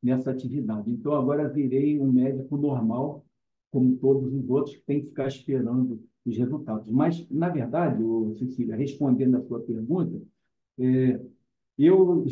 nessa atividade. Então, agora virei um médico normal, como todos os outros, que tem que ficar esperando os resultados. Mas, na verdade, Cecília, respondendo a sua pergunta, é, eu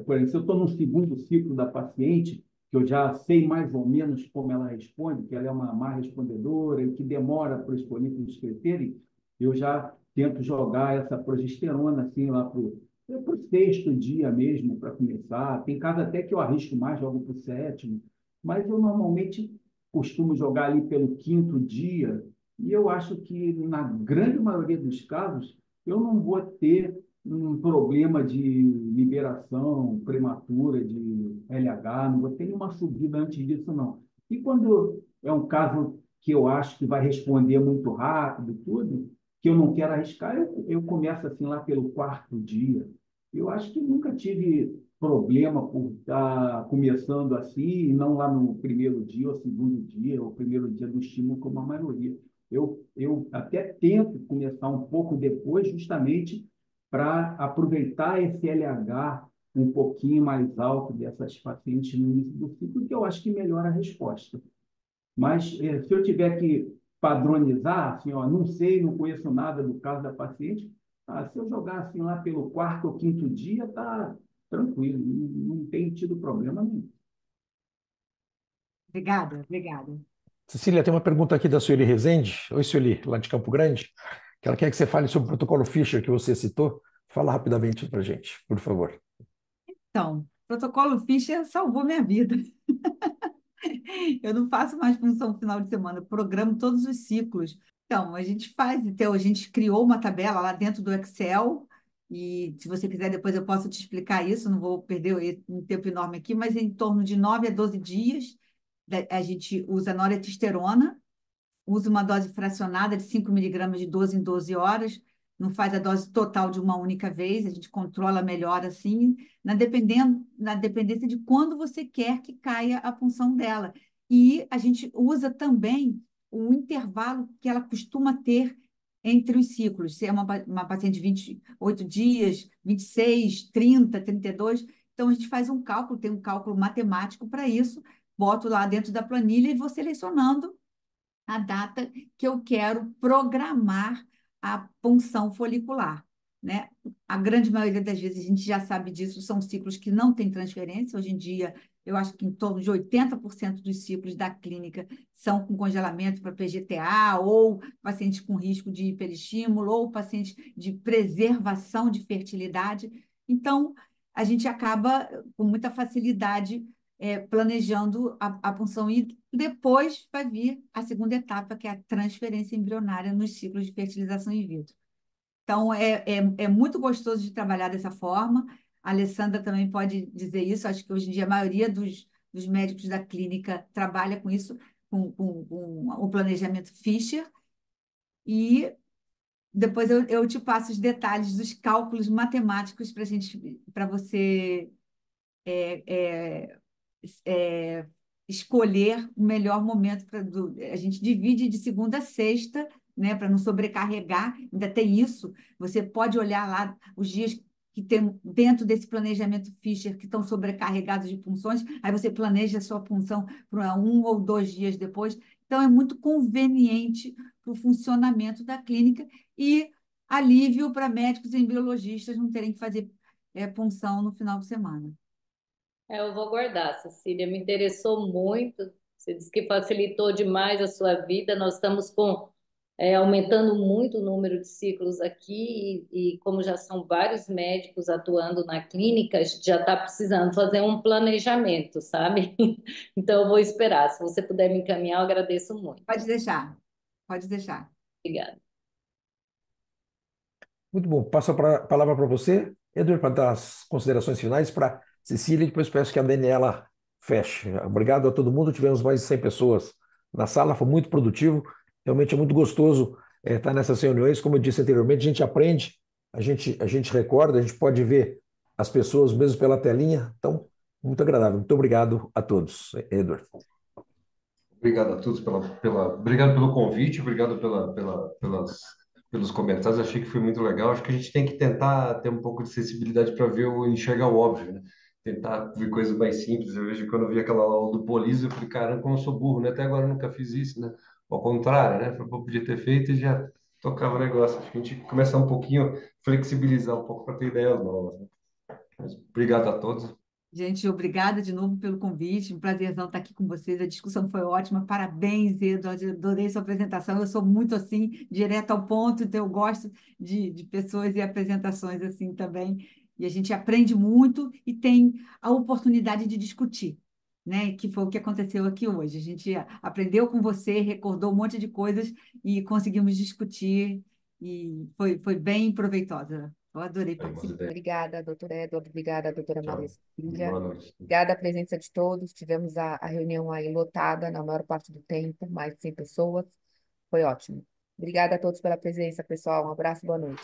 por exemplo, se eu estou no segundo ciclo da paciente, que eu já sei mais ou menos como ela responde, que ela é uma má respondedora e que demora para os folículos crescerem, eu já tento jogar essa progesterona assim lá para o sexto dia mesmo, para começar. Tem casos até que eu arrisco mais, jogo para o sétimo, mas eu normalmente costumo jogar ali pelo quinto dia, e eu acho que, na grande maioria dos casos, eu não vou ter um problema de liberação prematura de LH, não vou ter nenhuma subida antes disso, não. E quando é um caso que eu acho que vai responder muito rápido, tudo, que eu não quero arriscar, eu começo assim lá pelo quarto dia. Eu acho que nunca tive problema por estar começando assim, e não lá no primeiro dia, ou segundo dia, ou primeiro dia do estímulo, como a maioria. Eu até tento começar um pouco depois, justamente para aproveitar esse LH um pouquinho mais alto dessas pacientes no início do ciclo, que eu acho que melhora a resposta. Mas se eu tiver que padronizar, assim, ó, não sei, não conheço nada do caso da paciente, se eu jogar assim lá pelo quarto ou quinto dia, tá tranquilo, não tem tido problema nenhum. Obrigada, obrigada. Cecília, tem uma pergunta aqui da Sueli Rezende. Oi, Sueli, lá de Campo Grande, que ela quer que você fale sobre o protocolo Fischer que você citou. Fala rapidamente para a gente, por favor. Então, o protocolo Fischer salvou minha vida. Eu não faço mais função final de semana, eu programo todos os ciclos. Então, a gente criou uma tabela lá dentro do Excel, e se você quiser, depois eu posso te explicar isso, não vou perder um tempo enorme aqui, mas em torno de 9 a 12 dias, a gente usa noretesterona, usa uma dose fracionada de 5 miligramas de 12 em 12 horas, não faz a dose total de uma única vez, a gente controla melhor assim, na dependência de quando você quer que caia a punção dela. E a gente usa também o intervalo que ela costuma ter entre os ciclos. Se é uma paciente de 28 dias, 26, 30, 32, então a gente faz um cálculo, tem um cálculo matemático para isso, boto lá dentro da planilha e vou selecionando a data que eu quero programar a punção folicular, né? A grande maioria das vezes a gente já sabe disso, são ciclos que não têm transferência. Hoje em dia, eu acho que em torno de 80% dos ciclos da clínica são com congelamento para PGTA, ou pacientes com risco de hiperestímulo, ou pacientes de preservação de fertilidade. Então, a gente acaba com muita facilidade planejando a punção e depois vai vir a segunda etapa, que é a transferência embrionária nos ciclos de fertilização in vitro. Então, é muito gostoso de trabalhar dessa forma. A Alessandra também pode dizer isso. Acho que hoje em dia a maioria dos médicos da clínica trabalha com isso, com o planejamento Fisher. E depois eu te passo os detalhes dos cálculos matemáticos para você é, escolher o melhor momento a gente divide de segunda a sexta, né, para não sobrecarregar. Ainda tem isso. Você pode olhar lá os dias que tem dentro desse planejamento Fisher que estão sobrecarregados de punções, aí você planeja a sua punção para 1 ou 2 dias depois. Então, é muito conveniente para o funcionamento da clínica e alívio para médicos e embriologistas não terem que fazer punção no final de semana. Eu vou guardar, Cecília. Me interessou muito. Você disse que facilitou demais a sua vida. Nós estamos aumentando muito o número de ciclos aqui e como já são vários médicos atuando na clínica, a gente já está precisando fazer um planejamento, sabe? Então, eu vou esperar. Se você puder me encaminhar, eu agradeço muito. Pode deixar, pode deixar. Obrigada. Muito bom. Passo a palavra para você, Edward, para dar as considerações finais para Cecília e depois peço que a Daniela feche. Obrigado a todo mundo. Tivemos mais de 100 pessoas na sala, foi muito produtivo. Realmente é muito gostoso estar nessas reuniões. Como eu disse anteriormente, a gente aprende, a gente recorda, a gente pode ver as pessoas mesmo pela telinha. Então, muito agradável. Muito obrigado a todos, Edward. Obrigado a todos obrigado pelo convite, obrigado pelos comentários. Achei que foi muito legal. Acho que a gente tem que tentar ter um pouco de sensibilidade para enxergar o óbvio, né? Tentar ver coisas mais simples. Eu vejo que quando eu vi aquela aula do Polísio, eu falei, caramba, como eu sou burro, né? Até agora eu nunca fiz isso, né? Ao contrário, né? Eu podia ter feito e já tocava o negócio. Acho que a gente começar um pouquinho, flexibilizar um pouco para ter ideias novas, né? Mas obrigado a todos. Gente, obrigada de novo pelo convite. Um prazerzão estar aqui com vocês. A discussão foi ótima. Parabéns, Eduardo. Adorei sua apresentação. Eu sou muito assim, direto ao ponto, então eu gosto de pessoas e apresentações assim também. E a gente aprende muito e tem a oportunidade de discutir, né? Que foi o que aconteceu aqui hoje. A gente aprendeu com você, recordou um monte de coisas e conseguimos discutir e foi bem proveitosa. Eu adorei Boas participar. ideias. Obrigada, doutora Edward. Obrigada, doutora Maria Tchau. Cecília. Boa noite. Obrigada a presença de todos. Tivemos a reunião aí lotada na maior parte do tempo, mais de 100 pessoas. Foi ótimo. Obrigada a todos pela presença, pessoal. Um abraço, boa noite.